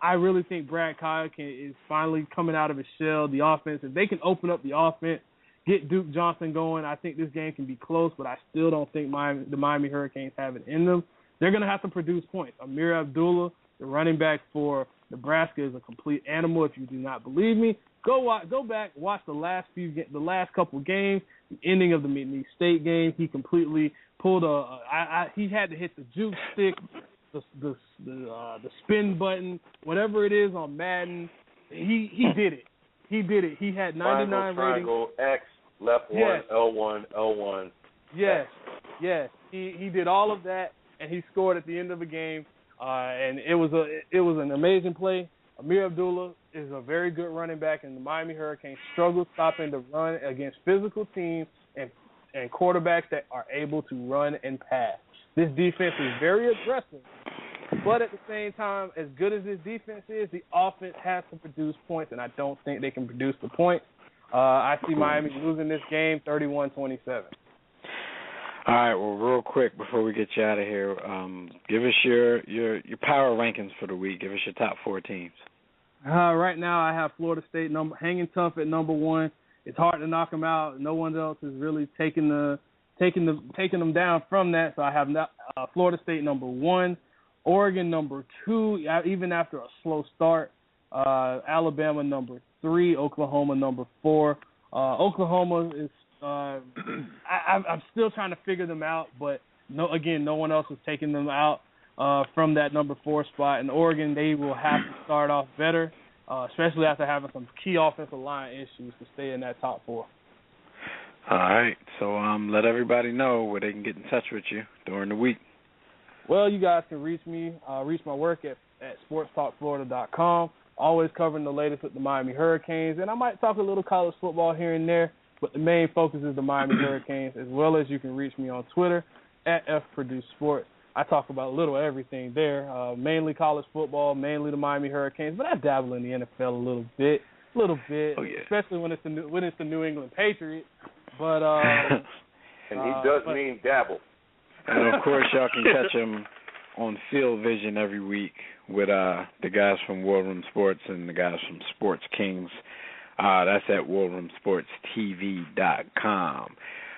I really think Brad Kyle is finally coming out of his shell. The offense, if they can open up the offense, get Duke Johnson going, I think this game can be close, but I still don't think the Miami Hurricanes have it in them. They're going to have to produce points. Amir Abdullah, the running back for Nebraska, is a complete animal. If you do not believe me, go back, watch the last couple games, the ending of the Mid-East State game. He completely pulled he had to hit the juke stick, the spin button, whatever it is on Madden. He did it. He did it. He had 99 triangle, X, left one, L1. Yes. He did all of that, and he scored at the end of the game. And it was an amazing play. Amir Abdullah is a very good running back, and the Miami Hurricanes struggle stopping the run against physical teams and quarterbacks that are able to run and pass. This defense is very aggressive, but at the same time, as good as this defense is, the offense has to produce points, and I don't think they can produce the points. I see Miami losing this game 31-27. All right, well, real quick before we get you out of here, give us your power rankings for the week. Give us your top 4 teams. Right now, I have Florida State hanging tough at number 1. It's hard to knock them out. No one else is really taking them down from that. So I have Florida State number 1, Oregon number 2, even after a slow start. Alabama number 3, Oklahoma number 4. Oklahoma is. I'm still trying to figure them out, but no one else is taking them out from that number 4 spot. And Oregon, they will have to start off better, especially after having some key offensive line issues to stay in that top 4. All right, so let everybody know where they can get in touch with you during the week. Well, you guys can reach my work at sportstalkflorida.com. Always covering the latest with the Miami Hurricanes, and I might talk a little college football here and there. But the main focus is the Miami Hurricanes, as well as you can reach me on Twitter at FPurdueSports. I talk about a little everything there, mainly college football, mainly the Miami Hurricanes, but I dabble in the NFL a little bit, oh, yeah. Especially when it's the New England Patriots. But and he does mean dabble. And of course, y'all can catch him on Field Vision every week with the guys from War Room Sports and the guys from Sports Kings. That's at warroomsportstv.com.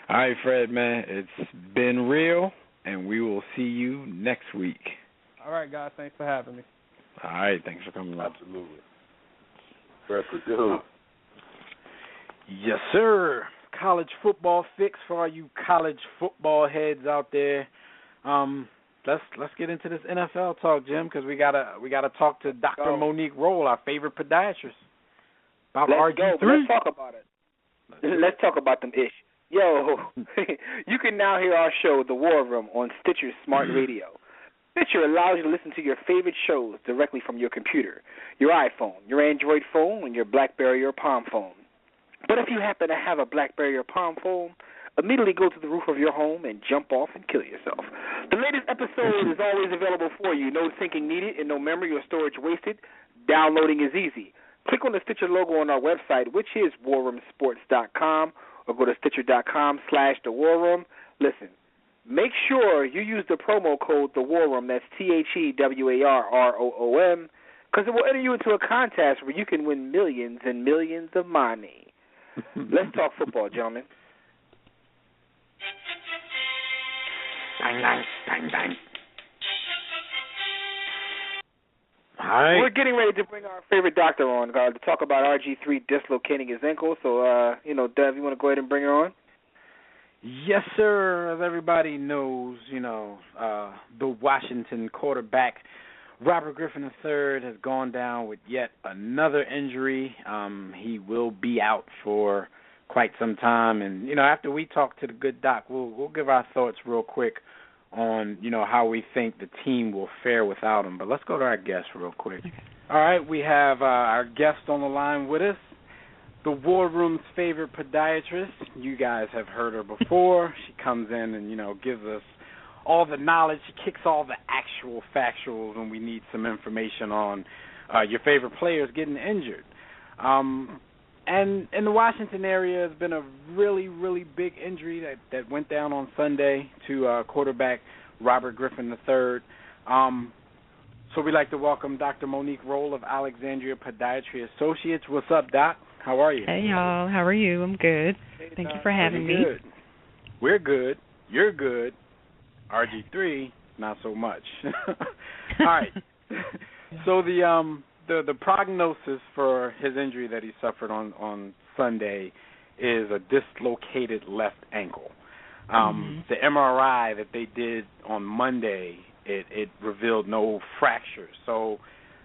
All right, Fred, man, it's been real, and we will see you next week. All right, guys, thanks for having me. All right, thanks for coming on. Absolutely. Fred Purdue. Yes, sir. College football fix for all you college football heads out there. Let's get into this NFL talk, Jim, because we gotta talk to Dr. Monique Roll, our favorite podiatrist. Let's go. Let's talk about it. Let's talk about them ish. Yo, you can now hear our show, The War Room, on Stitcher Smart Radio. Stitcher allows you to listen to your favorite shows directly from your computer, your iPhone, your Android phone, and your BlackBerry or Palm phone. But if you happen to have a BlackBerry or Palm phone, immediately go to the roof of your home and jump off and kill yourself. The latest episode is always available for you. No syncing needed and no memory or storage wasted. Downloading is easy. Click on the Stitcher logo on our website, which is warroomsports.com, or go to stitcher.com/The War Room. Listen, make sure you use the promo code The War Room, that's THEWARROOM, because it will enter you into a contest where you can win millions and millions of money. Let's talk football, gentlemen. Bang, bang, bang, bang. All right. We're getting ready to bring our favorite doctor on to talk about RG3 dislocating his ankle. So, Dev, you want to go ahead and bring her on? Yes, sir. As everybody knows, the Washington quarterback, Robert Griffin III, has gone down with yet another injury. He will be out for quite some time. And, after we talk to the good doc, we'll give our thoughts real quick on, how we think the team will fare without him. But let's go to our guest real quick. All right, we have our guest on the line with us, the War Room's favorite podiatrist. You guys have heard her before. She comes in and, gives us all the knowledge, kicks all the actual factuals when we need some information on your favorite players getting injured. And in the Washington area, there's been a really, really big injury that went down on Sunday to quarterback Robert Griffin III. So we'd like to welcome Dr. Monique Roll of Alexandria Podiatry Associates. What's up, Doc? How are you? Hey, y'all. How are you? I'm good. Thank you for having me. Good. We're good. You're good. RG3, not so much. All right. So the prognosis for his injury that he suffered on Sunday is a dislocated left ankle. The MRI that they did on Monday, it revealed no fractures. So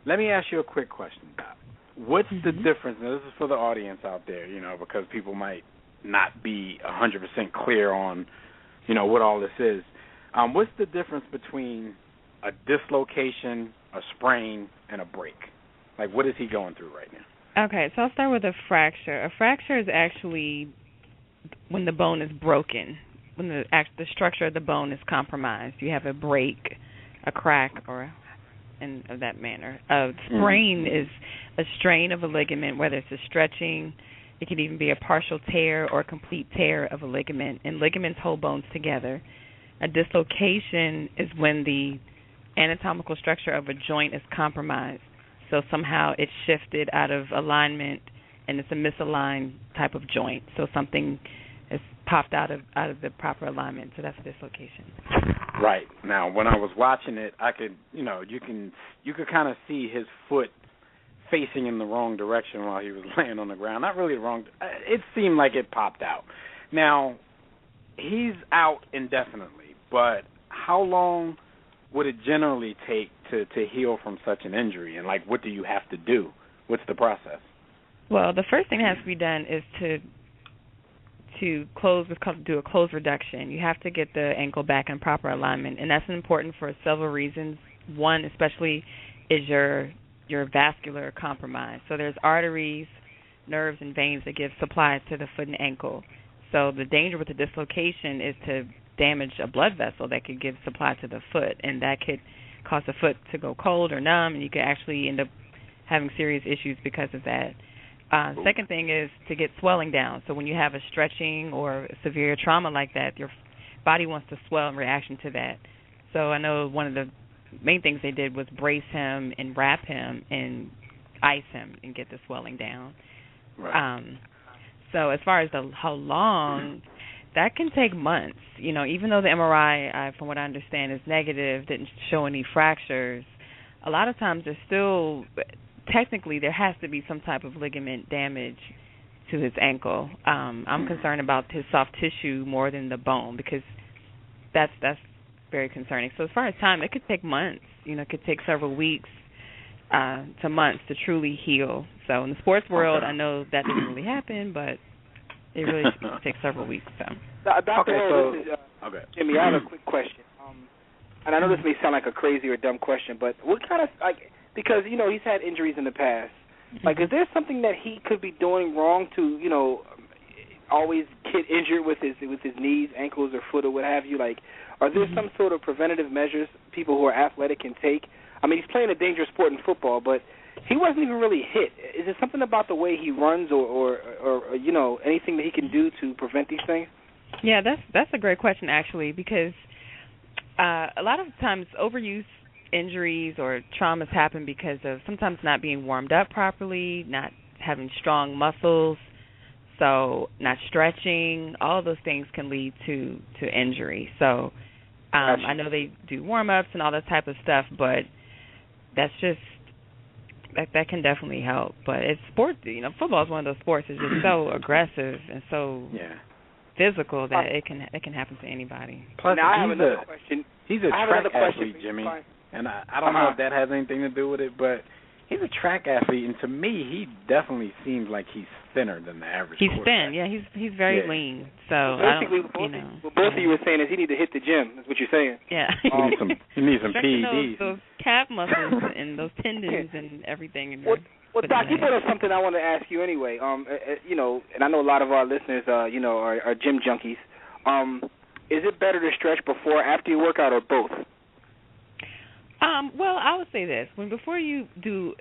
let me ask you a quick question, Doc. What's the difference? Now, this is for the audience out there, because people might not be 100% clear on, what all this is. What's the difference between a dislocation, a sprain, and a break? Like, what is he going through right now? Okay, so I'll start with a fracture. A fracture is actually when the bone is broken, when the structure of the bone is compromised. You have a break, a crack, and of that manner. A sprain is a strain of a ligament, whether it's a stretching. It can even be a partial tear or a complete tear of a ligament, and ligaments hold bones together. A dislocation is when the anatomical structure of a joint is compromised. So somehow it's shifted out of alignment, and it's a misaligned type of joint. So something is popped out of the proper alignment. So that's a dislocation. Right. Now, when I was watching it, I could, you could kind of see his foot facing in the wrong direction while he was laying on the ground. Not really the wrong. It seemed like it popped out. Now, he's out indefinitely, but how long would it generally take to heal from such an injury? And, what do you have to do? What's the process? Well, the first thing that has to be done is to do a close reduction. You have to get the ankle back in proper alignment, and that's important for several reasons. One, especially, is your vascular compromise. So there's arteries, nerves, and veins that give supply to the foot and ankle. So the danger with the dislocation is to damage a blood vessel that could give supply to the foot, and that could cause the foot to go cold or numb, and you could actually end up having serious issues because of that. Second thing is to get swelling down. So when you have a stretching or a severe trauma like that, your body wants to swell in reaction to that. So I know one of the main things they did was brace him and wrap him and ice him and get the swelling down. Right. So as far as how long, that can take months. Even though the MRI, from what I understand, is negative, didn't show any fractures, a lot of times there's still, technically, there has to be some type of ligament damage to his ankle. I'm concerned about his soft tissue more than the bone, because that's very concerning. So as far as time, it could take months. It could take several weeks to months to truly heal. So in the sports world, I know that doesn't really happen, but it really takes several weeks. So. Dr. Roll, this is Jimmy. I have a quick question. And I know this may sound like a crazy or dumb question, but what kind of, because, he's had injuries in the past. Is there something that he could be doing wrong to, always get injured with his knees, ankles, or foot, or what have you? Are there some sort of preventative measures people who are athletic can take? I mean, he's playing a dangerous sport in football, but he wasn't even really hit. Is there something about the way he runs or anything that he can do to prevent these things? Yeah, that's a great question, actually, because a lot of times overuse injuries or traumas happen because of sometimes not being warmed up properly, not having strong muscles, so not stretching. All of those things can lead to injury. So I know they do warm-ups and all that type of stuff, but that's just that can definitely help. But it's sport. Football is one of those sports that's just so aggressive and so physical that it can happen to anybody. Plus, now I have another question. He's a track athlete, Jimmy, and I don't know if that has anything to do with it, but he's a track athlete, and to me, he definitely seems like he's thinner than the average. He's thin, he's very lean. So basically, what both of you were saying is he need to hit the gym. That's what you're saying. Yeah. He needs some PEDs. Those calf muscles and those tendons and everything. Well, Doc, you brought up something I want to ask you anyway. And I know a lot of our listeners, are gym junkies. Is it better to stretch before or after your workout, or both? Well, I would say this: before you do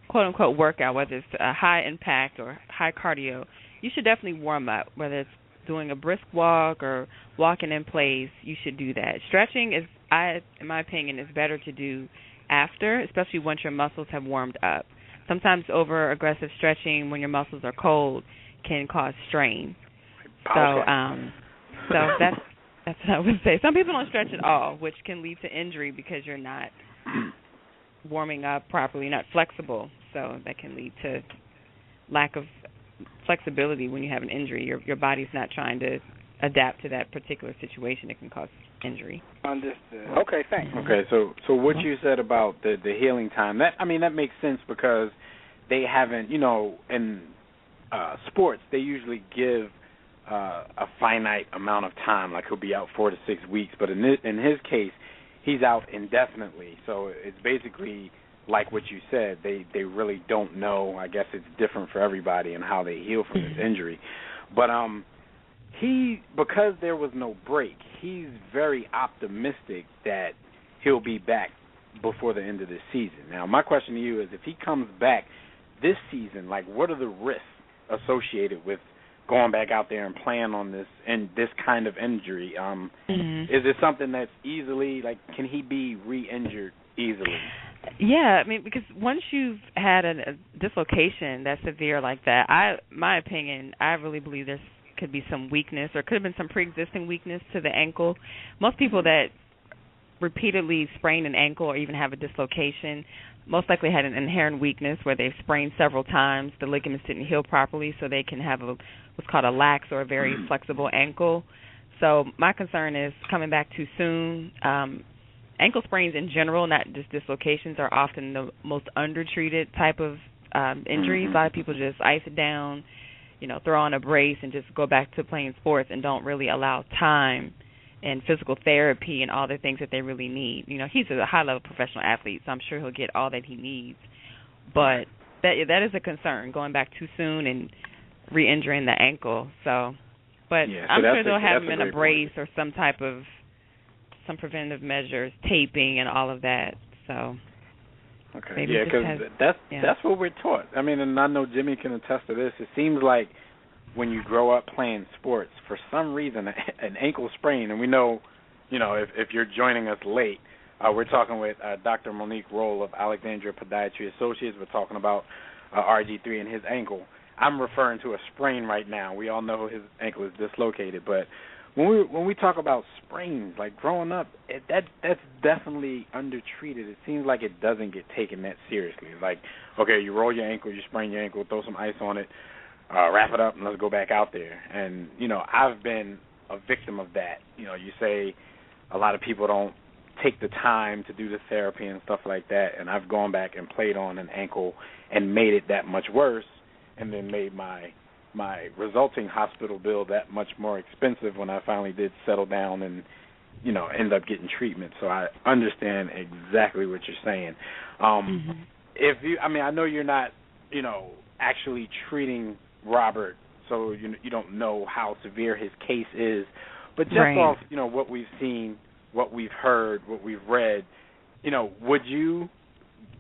quote-unquote workout, whether it's a high impact or high cardio, you should definitely warm up. Whether it's doing a brisk walk or walking in place, you should do that. Stretching is, in my opinion, is better to do after, especially once your muscles have warmed up. Sometimes over-aggressive stretching when your muscles are cold can cause strain. So that's what I would say. Some people don't stretch at all, which can lead to injury because you're not warming up properly, not flexible. So that can lead to lack of flexibility when you have an injury. Your body's not trying to adapt to that particular situation. It can cause injury. Understood. Okay, thanks. Okay, so what you said about the healing time, that makes sense because they haven't, in sports, they usually give a finite amount of time, like he'll be out 4 to 6 weeks, but in his case, he's out indefinitely. So it's basically like what you said, they really don't know. I guess it's different for everybody and how they heal from this injury. But because there was no break, he's very optimistic that he'll be back before the end of this season. Now, my question to you is, if he comes back this season, like, what are the risks associated with going back out there and playing on this kind of injury? Is it something that's easily, like, can he be re-injured easily? Yeah, because once you've had a dislocation that's severe like that, my opinion, I really believe there's could be some weakness or could have been some pre-existing weakness to the ankle. Most people that repeatedly sprain an ankle or even have a dislocation most likely had an inherent weakness where they've sprained several times, the ligaments didn't heal properly, so they can have what's called a lax or a very flexible ankle. So my concern is coming back too soon. Ankle sprains in general, not just dislocations, are often the most undertreated type of injuries. A lot of people just ice it down, throw on a brace and just go back to playing sports and don't really allow time and physical therapy and all the things that they really need. He's a high-level professional athlete, so I'm sure he'll get all that he needs. But that is a concern, going back too soon and re-injuring the ankle. I'm sure they'll have him in a brace or some preventative measures, taping and all of that. So. Okay. Yeah, because that's what we're taught. And I know Jimmy can attest to this. It seems like when you grow up playing sports, for some reason, an ankle sprain, and we know, if you're joining us late, we're talking with Dr. Monique Roll of Alexandria Podiatry Associates. We're talking about RG3 and his ankle. I'm referring to a sprain right now. We all know his ankle is dislocated, but when we talk about sprains, like growing up, that's definitely undertreated. It seems like it doesn't get taken that seriously. Like, okay, you roll your ankle, you sprain your ankle, throw some ice on it, wrap it up, and let's go back out there. And, I've been a victim of that. You say a lot of people don't take the time to do the therapy and stuff like that, and I've gone back and played on an ankle and made it that much worse, and then made my resulting hospital bill that much more expensive when I finally did settle down and, end up getting treatment. So I understand exactly what you're saying. If you, I know you're not, actually treating Robert, so you don't know how severe his case is, but just off, what we've seen, what we've heard, what we've read, would you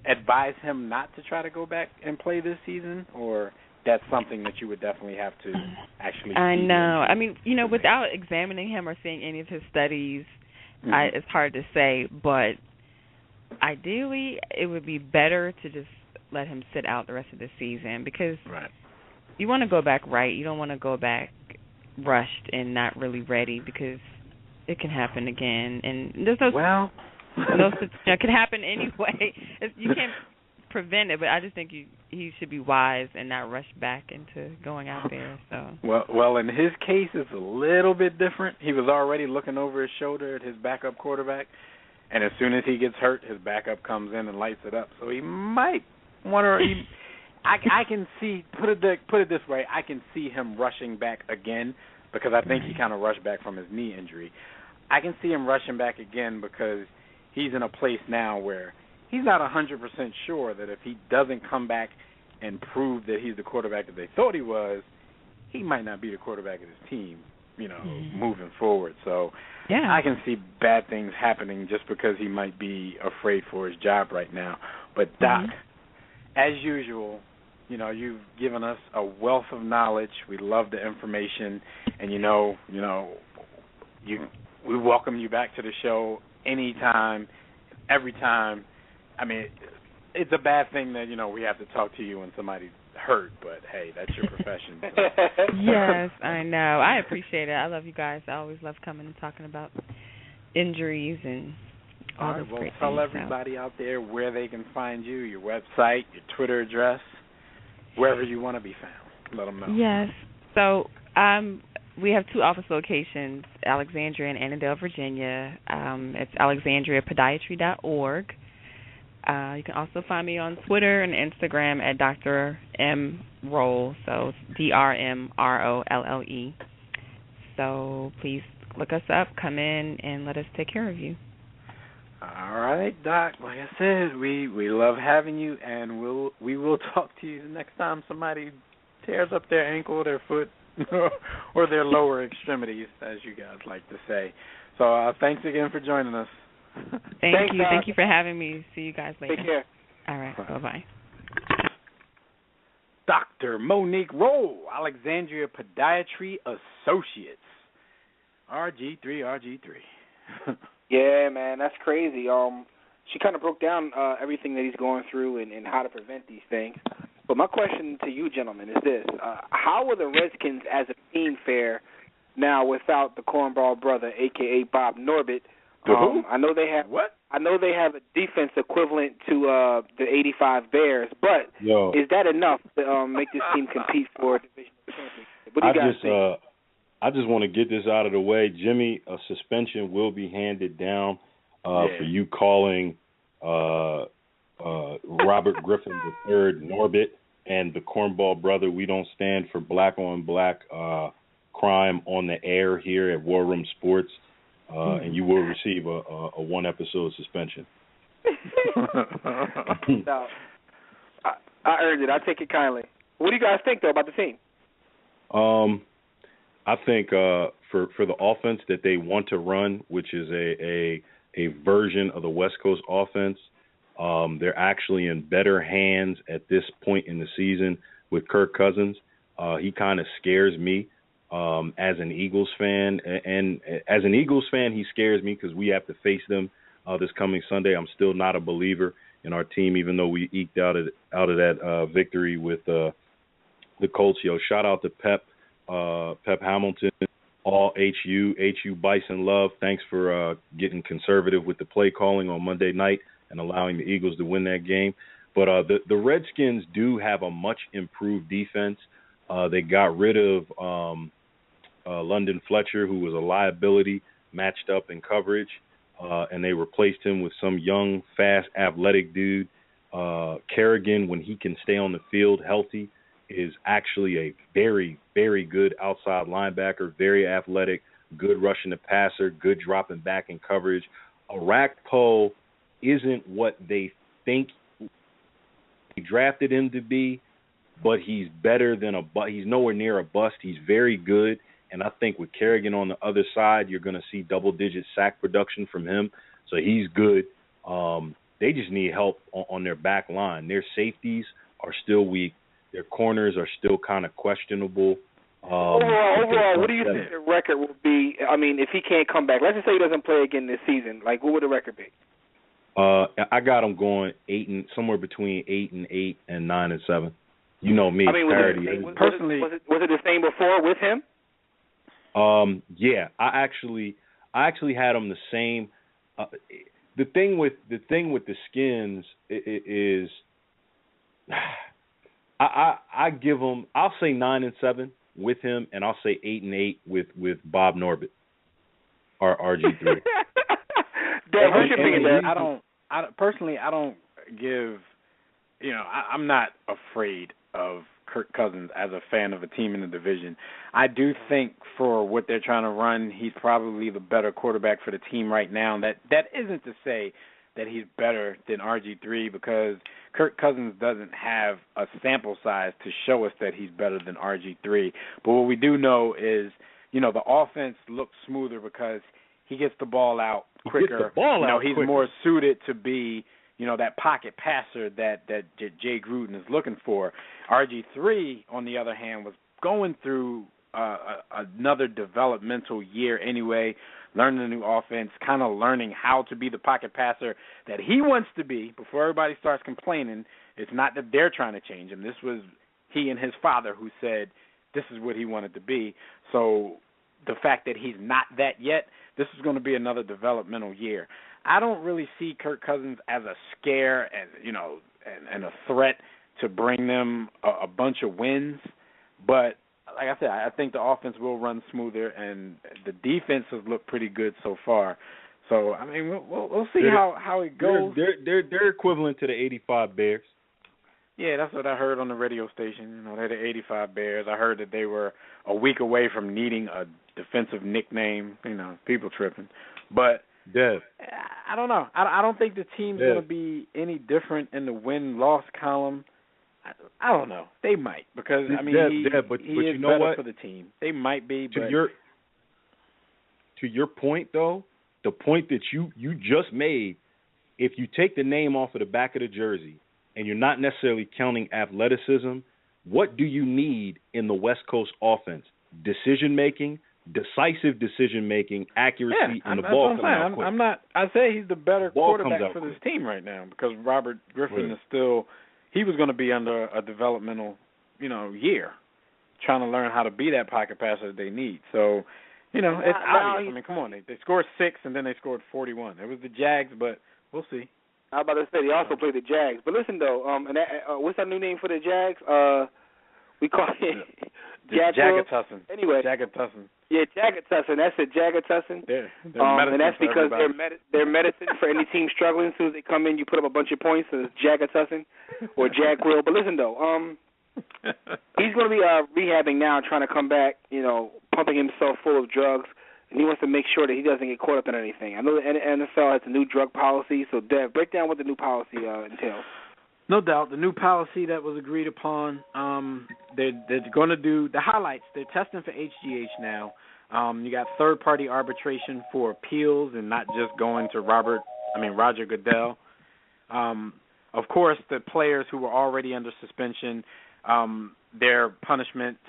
advise him not to try to go back and play this season, or that's something that you would definitely have to actually see? I know. Without examining him or seeing any of his studies, it's hard to say, but ideally it would be better to just let him sit out the rest of the season, because you want to go back right. You don't want to go back rushed and not really ready, because it can happen again. And there's no... it can happen anyway. You can't prevent it, but I just think he should be wise and not rush back into going out there. So well, in his case, it's a little bit different. He was already looking over his shoulder at his backup quarterback, and as soon as he gets hurt, his backup comes in and lights it up. So he might want to. I can see. Put it this way. I can see him rushing back again, because I think he kind of rushed back from his knee injury. I can see him rushing back again because he's in a place now where he's not 100% sure that if he doesn't come back and prove that he's the quarterback that they thought he was, he might not be the quarterback of his team, moving forward. So I can see bad things happening just because he might be afraid for his job right now. But Doc, as usual, you've given us a wealth of knowledge. We love the information, and we welcome you back to the show anytime, every time. I mean, it's a bad thing that we have to talk to you when somebody's hurt, but hey, that's your profession. Yes, I know. I appreciate it. I love you guys. I always love coming and talking about injuries and all those great things. Tell everybody out there where they can find you, your website, your Twitter address, wherever you want to be found. Let them know. Yes. So we have 2 office locations, Alexandria and Annandale, Virginia. It's alexandriapodiatry.org. You can also find me on Twitter and Instagram at Dr. M. Rolle, so it's DRMROLLE. So please look us up, come in, and let us take care of you. All right, Doc. Like I said, we love having you, and we will talk to you the next time somebody tears up their ankle or their foot or their lower extremities, as you guys like to say. So thanks again for joining us. Thank you. Thank you for having me. See you guys later. Take care. All right. Bye-bye. Dr. Monique Rolle, Alexandria Podiatry Associates. RG3. Yeah, man, that's crazy. She kind of broke down everything that he's going through and how to prevent these things. But my question to you, gentlemen, is this. How will the Redskins as a team fare now without the Cornball brother, a.k.a. Bob Norbit? I know they have a defense equivalent to the '85 Bears, but is that enough to make this team compete for a division championship? What do you guys think? I just want to get this out of the way. Jimmy, a suspension will be handed down for you calling Robert Griffin III Norbit and the Cornball brother. We don't stand for black-on-black crime on the air here at War Room Sports. And you will receive a 1-episode suspension. No, I earned it. I take it kindly. What do you guys think, though, about the team? I think for the offense that they want to run, which is a version of the West Coast offense, they're actually in better hands at this point in the season with Kirk Cousins. He kind of scares me. As an Eagles fan, and as an Eagles fan, he scares me because we have to face them this coming Sunday. I'm still not a believer in our team, even though we eked out of that victory with the Colts. Shout out to Pep Hamilton, all HU Bison love. Thanks for getting conservative with the play calling on Monday night and allowing the Eagles to win that game. But the Redskins do have a much improved defense. They got rid of London Fletcher, who was a liability matched up in coverage, and they replaced him with some young, fast, athletic dude. Kerrigan, when he can stay on the field healthy, is actually a very, very good outside linebacker, very athletic, good rushing the passer, good dropping back in coverage. Arakpo isn't what they think they drafted him to be, but he's better than he's nowhere near a bust. He's very good. And I think with Kerrigan on the other side, you're going to see double-digit sack production from him. So he's good. They just need help on their back line. Their safeties are still weak. Their corners are still kind of questionable. Overall, what do you think the record will be? I mean, if he can't come back, let's just say he doesn't play again this season. Like, what would the record be? I got him going somewhere between 8-8 and 9-7. You know me. I mean, was it the same before with him? Yeah, I actually had them the same. The thing with the Skins is I give them. I'll say 9-7 with him, and I'll say 8-8 with Bob Norbit or RG3. Dave, what's your opinion, Dave? I don't give. I'm not afraid of Kirk Cousins as a fan of a team in the division. I do think for what they're trying to run, he's probably the better quarterback for the team right now. That isn't to say that he's better than RG3, because Kirk Cousins doesn't have a sample size to show us that he's better than RG3. But what we do know is, the offense looks smoother because he gets the ball out quicker. He's more suited to be that pocket passer that Jay Gruden is looking for. RG3, on the other hand, was going through another developmental year anyway, learning a new offense, kind of learning how to be the pocket passer that he wants to be before everybody starts complaining. It's not that they're trying to change him. This was he and his father who said this is what he wanted to be. So the fact that he's not that yet, this is going to be another developmental year. I don't really see Kirk Cousins as a scare and a threat to bring them a bunch of wins. But like I said, I think the offense will run smoother, and the defense has looked pretty good so far. So, I mean, we'll see how it goes. They're equivalent to the 85 Bears. Yeah, that's what I heard on the radio station. They're the 85 Bears. I heard that they were a week away from needing a defensive nickname. People tripping. But Dev, I don't know. I don't think the team's going to be any different in the win-loss column. I don't know. They might, because he but is you know better what? for the team. They might be. To your point, though, the point that you just made, if you take the name off of the back of the jersey and you're not necessarily counting athleticism, what do you need in the West Coast offense? Decision-making, decisive decision-making, accuracy, and the ball coming out quick. I say he's the better quarterback for this team right now, because Robert Griffin is still – he was going to be under a developmental, year, trying to learn how to be that pocket passer that they need. So, it's obvious. I mean, come on. They scored 6, and then they scored 41. It was the Jags, but we'll see. I was about to say, they also played the Jags. But listen, though, what's that new name for the Jags? We call it Jagatussin. Anyway. Jagatussin. Yeah, Jagatussin. That's it, Jagatussin. And that's because they're medicine for any team struggling. As soon as they come in, you put up a bunch of points, so it's Jagatussin or Jagwill. But listen, though, he's going to be rehabbing now, trying to come back, pumping himself full of drugs, and he wants to make sure that he doesn't get caught up in anything. I know the NFL has a new drug policy, so Dev, break down what the new policy entails. No doubt. The new policy that was agreed upon, they're going to do the highlights. They're testing for HGH now. You got third-party arbitration for appeals and not just going to Roger Goodell. Of course, the players who were already under suspension, their punishments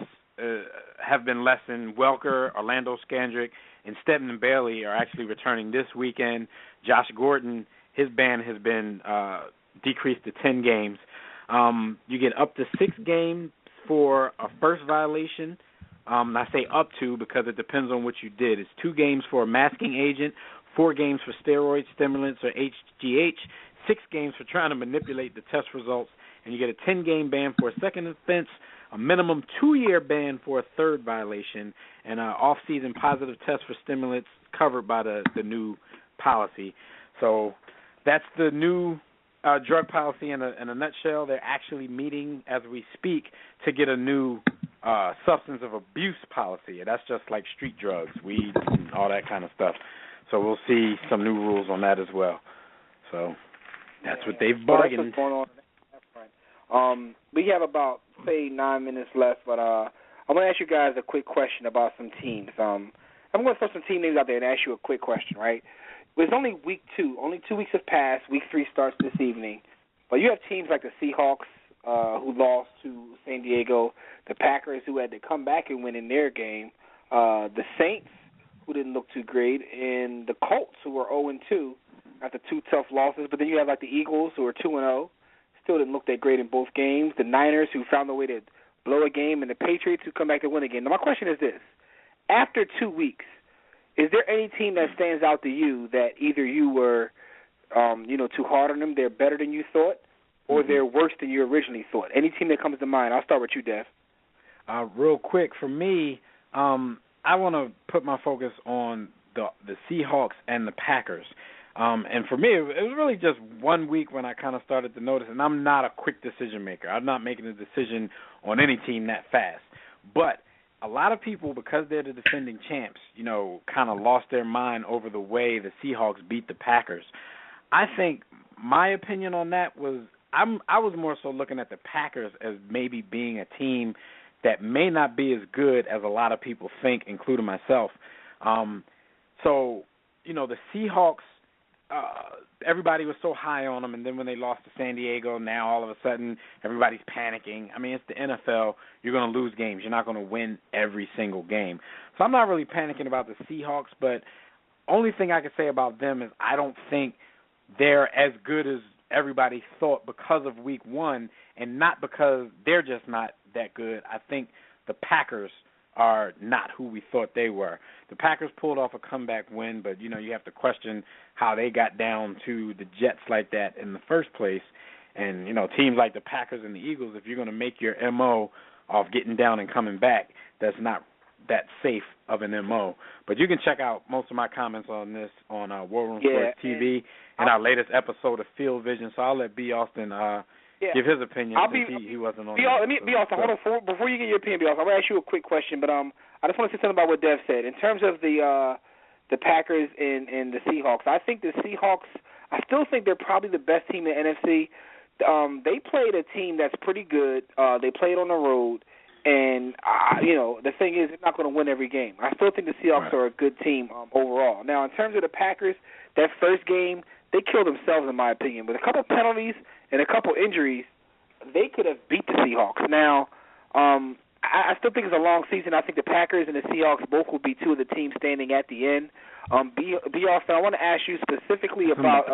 have been lessened. Welker, Orlando Scandrick, and Stedman Bailey are actually returning this weekend. Josh Gordon, his ban has been decreased to 10 games. You get up to 6 games for a first violation. I say up to because it depends on what you did. It's 2 games for a masking agent, 4 games for steroid stimulants or HGH, 6 games for trying to manipulate the test results, and you get a 10-game ban for a second offense, a minimum 2-year ban for a third violation, and an off-season positive test for stimulants covered by the new policy. So that's the new drug policy in a nutshell. They're actually meeting as we speak to get a new substance of abuse policy. And that's just like street drugs, weed, and all that kind of stuff. So we'll see some new rules on that as well. So that's what they've bargained. That's what's going on. That's right. We have about, say, 9 minutes left, but I'm going to ask you guys a quick question about some teams. I'm going to throw some team names out there and ask you a quick question, right? It's only week 2. Only 2 weeks have passed. Week 3 starts this evening. But you have teams like the Seahawks who lost to San Diego, the Packers who had to come back and win in their game, the Saints who didn't look too great, and the Colts who were 0-2 after 2 tough losses. But then you have like the Eagles who are 2-0, still didn't look that great in both games, the Niners who found a way to blow a game, and the Patriots who come back to win again. Now my question is this. After 2 weeks, is there any team that stands out to you that either you were, too hard on them, they're better than you thought, or they're worse than you originally thought? Any team that comes to mind? I'll start with you, Dev. Real quick, for me, I want to put my focus on the Seahawks and the Packers. And for me, it was really just 1 week when I kind of started to notice, and I'm not a quick decision maker. I'm not making a decision on any team that fast. But a lot of people, because they're the defending champs, kind of lost their mind over the way the Seahawks beat the Packers. I think my opinion on that was I was more so looking at the Packers as maybe being a team that may not be as good as a lot of people think, including myself. The Seahawks, everybody was so high on them, and then when they lost to San Diego, now all of a sudden everybody's panicking. I mean, it's the NFL. You're going to lose games. You're not going to win every single game. So I'm not really panicking about the Seahawks, but only thing I can say about them is I don't think they're as good as everybody thought because of week one, and not because they're just not that good. I think the Packers are not who we thought they were. The Packers pulled off a comeback win, but, you have to question how they got down to the Jets like that in the first place. And, teams like the Packers and the Eagles, if you're going to make your MO off getting down and coming back, that's not that safe of an MO. But you can check out most of my comments on this on War Room Sports TV and our latest episode of Field Vision. So I'll let B. Austin give his opinion since he wasn't on. B. Austin, hold on. Before you get your opinion, B. Austin, I'm going to ask you a quick question. But I just want to say something about what Dev said. In terms of the Packers and the Seahawks, I think the Seahawks, I still think they're probably the best team in the NFC. They played a team that's pretty good. They played on the road. And, the thing is, they're not going to win every game. I still think the Seahawks are a good team overall. Now, in terms of the Packers, that first game, they killed themselves, in my opinion. With a couple penalties and a couple injuries, they could have beat the Seahawks. Now, I still think it's a long season. I think the Packers and the Seahawks both will be two of the teams standing at the end. B. Austin, I want to ask you specifically about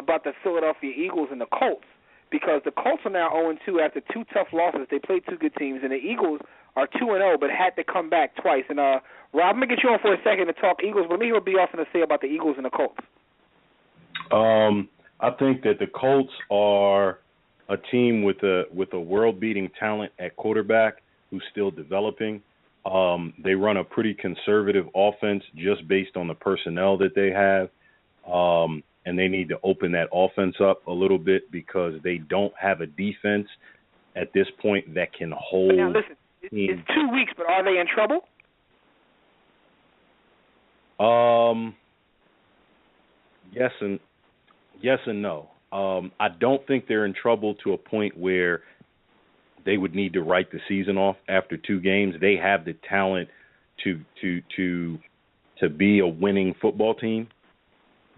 the Philadelphia Eagles and the Colts. Because the Colts are now 0-2 after two tough losses. They played two good teams, and the Eagles are 2-0 but had to come back twice. And, Rob, I'm going to get you on for a second to talk Eagles, but let me hear what B. Austin to say about the Eagles and the Colts. I think that the Colts are a team with a world-beating talent at quarterback who's still developing. They run a pretty conservative offense just based on the personnel that they have. And they need to open that offense up a little bit because they don't have a defense at this point that can hold. Now, listen, it's 2 weeks, but are they in trouble? Yes and no. I don't think they're in trouble to a point where they would need to write the season off after 2 games. They have the talent to be a winning football team.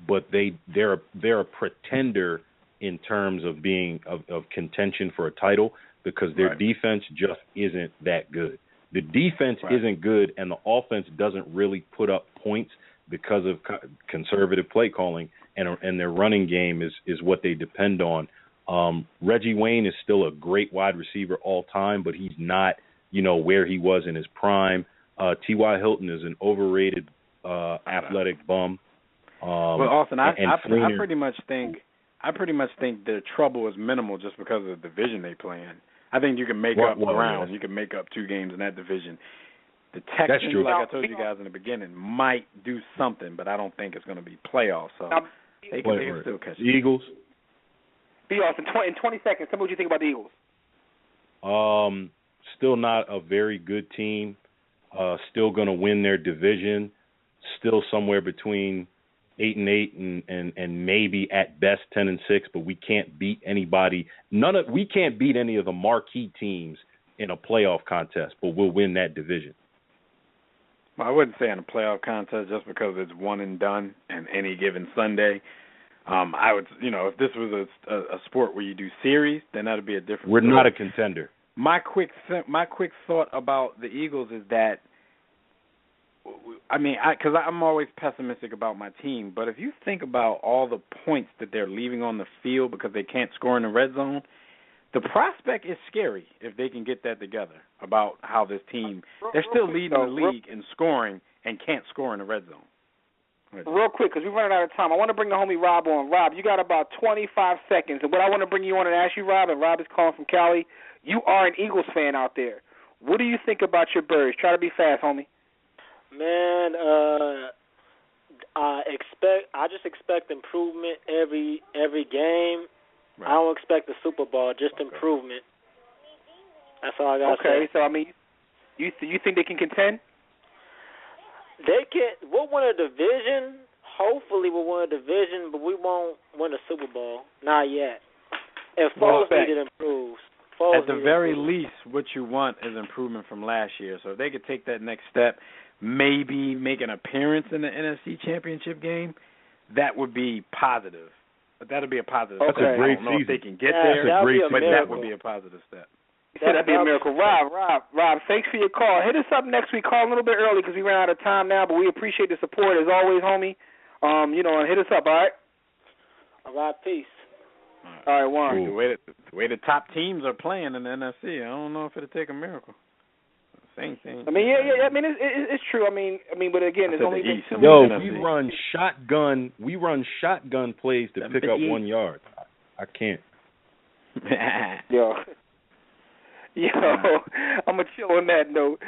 But they're a pretender in terms of being of contention for a title because their defense just isn't that good. The defense isn't good, and the offense doesn't really put up points because of conservative play calling, and their running game is what they depend on. Reggie Wayne is still a great wide receiver all time, but he's not where he was in his prime. T.Y. Hilton is an overrated athletic bum. Well, Austin, I pretty much think their trouble is minimal just because of the division they play in. I think you can make up ground. You can make up 2 games in that division. The Texans, like I told you guys in the beginning, might do something, but I don't think it's going to be playoffs. So they can still catch the Eagles. B. Austin, in 20 seconds, tell me what you think about the Eagles. Still not a very good team. Still going to win their division. Still somewhere between 8-8 and maybe at best 10-6, but we can't beat anybody. We can't beat any of the marquee teams in a playoff contest, but we'll win that division. Well, I wouldn't say in a playoff contest just because it's one and done and any given Sunday. I would, if this was a sport where you do series, then that'd be a different. We're not a contender. My quick thought about the Eagles is that. Because I'm always pessimistic about my team, but if you think about all the points that they're leaving on the field because they can't score in the red zone, the prospect is scary if they can get that together about how this team, they're still leading the league in scoring and can't score in the red zone. Real quick, because we're running out of time, I want to bring the homie Rob on. Rob, you got about 25 seconds, and what I want to bring you on and ask you, Rob, and Rob is calling from Cali, you are an Eagles fan out there. What do you think about your Birds? Try to be fast, homie. Man, I just expect improvement every game. Right. I don't expect the Super Bowl, just improvement. That's all I got to say. Okay, so you think they can contend? They can. We'll win a division. Hopefully, we'll win a division, but we won't win a Super Bowl. Not yet. If Foles needed improves. At the very least, what you want is improvement from last year. So if they could take that next step, maybe make an appearance in the NFC Championship game, that would be positive. But that'll be a positive That's step. a great I don't know if they season. can get there, but that miracle. would be a positive step. That'd be a miracle. Rob, thanks for your call. Hit us up next week. Call a little bit early because we ran out of time now, but we appreciate the support as always, homie. And hit us up, all right? All right, peace. All right, one. The way the top teams are playing in the NFC, I don't know if it'll take a miracle. Same thing. I mean, yeah. I mean, it's true. I mean, but again, it's only been 2 weeks. Yo, we run shotgun plays to pick up 1 yard. I can't. Yo, I'm going to chill on that note.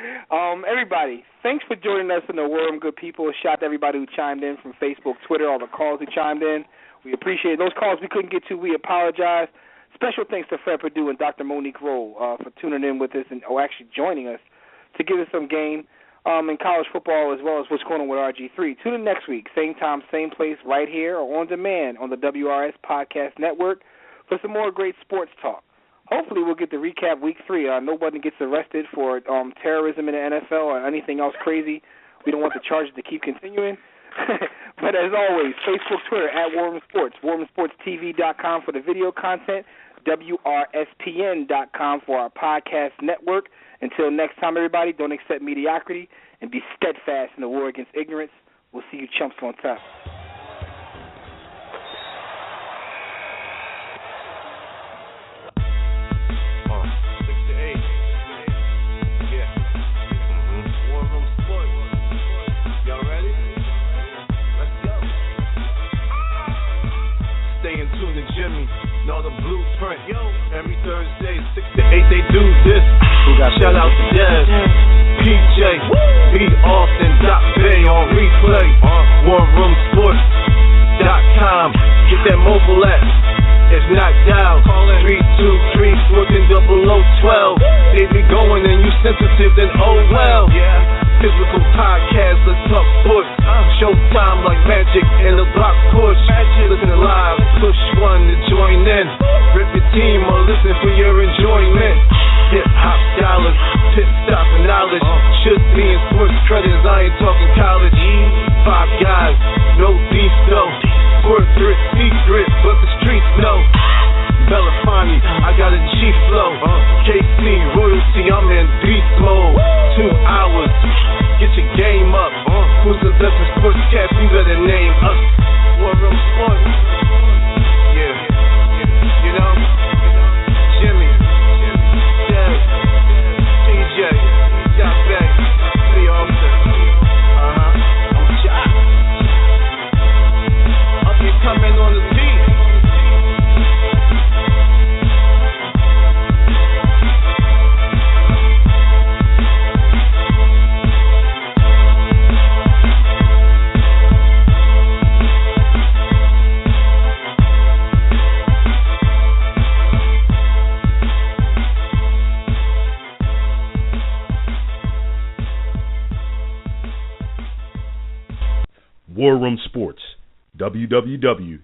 Everybody, thanks for joining us in the War Room, good people. A shout out to everybody who chimed in from Facebook, Twitter, all the calls who chimed in. We appreciate it. Those calls we couldn't get to, we apologize. Special thanks to Fred Perdue and Dr. Monique Rowe for tuning in with us and actually joining us to give us some game in college football as well as what's going on with RG3. Tune in next week, same time, same place, right here or on demand on the WRS Podcast Network for some more great sports talk. Hopefully we'll get to recap Week 3. Nobody gets arrested for terrorism in the NFL or anything else crazy. We don't want the charges to keep continuing. But as always, Facebook, Twitter, at War Room Sports, WarRoomSportsTV.com for the video content, WRSPN.com for our podcast network. Until next time, everybody, don't accept mediocrity and be steadfast in the war against ignorance. We'll see you chumps on top. Jimmy, know the blueprint. Every Thursday, 6 to 8, they do this. Shout out to Dez, PJ, B. Austin, Doc Bay on replay. WarRoomSports.com. Get that mobile app. It's knocked out. 323-140012. They be going and you sensitive, then oh well. Physical podcast, let's talk sports. Showtime like magic in the block push. Listen live, push 1 to join in. Rip your team or listen for your enjoyment. Hip hop dollars, pit stop and knowledge. Should be in sports credits, I ain't talking college. 5 guys, no beef though. Corporate secret, but the streets know. Belafonte, I got a G flow. KC, royalty, I'm in beast mode. 2 hours, get your game up. Who's the best in sportscast? You better name us. War Room Sports. Yeah. You know? Jimmy. Dez. TJ. Doc Bay. B. Austin. I'm shot. Up and coming on the beat. War Room Sports, www.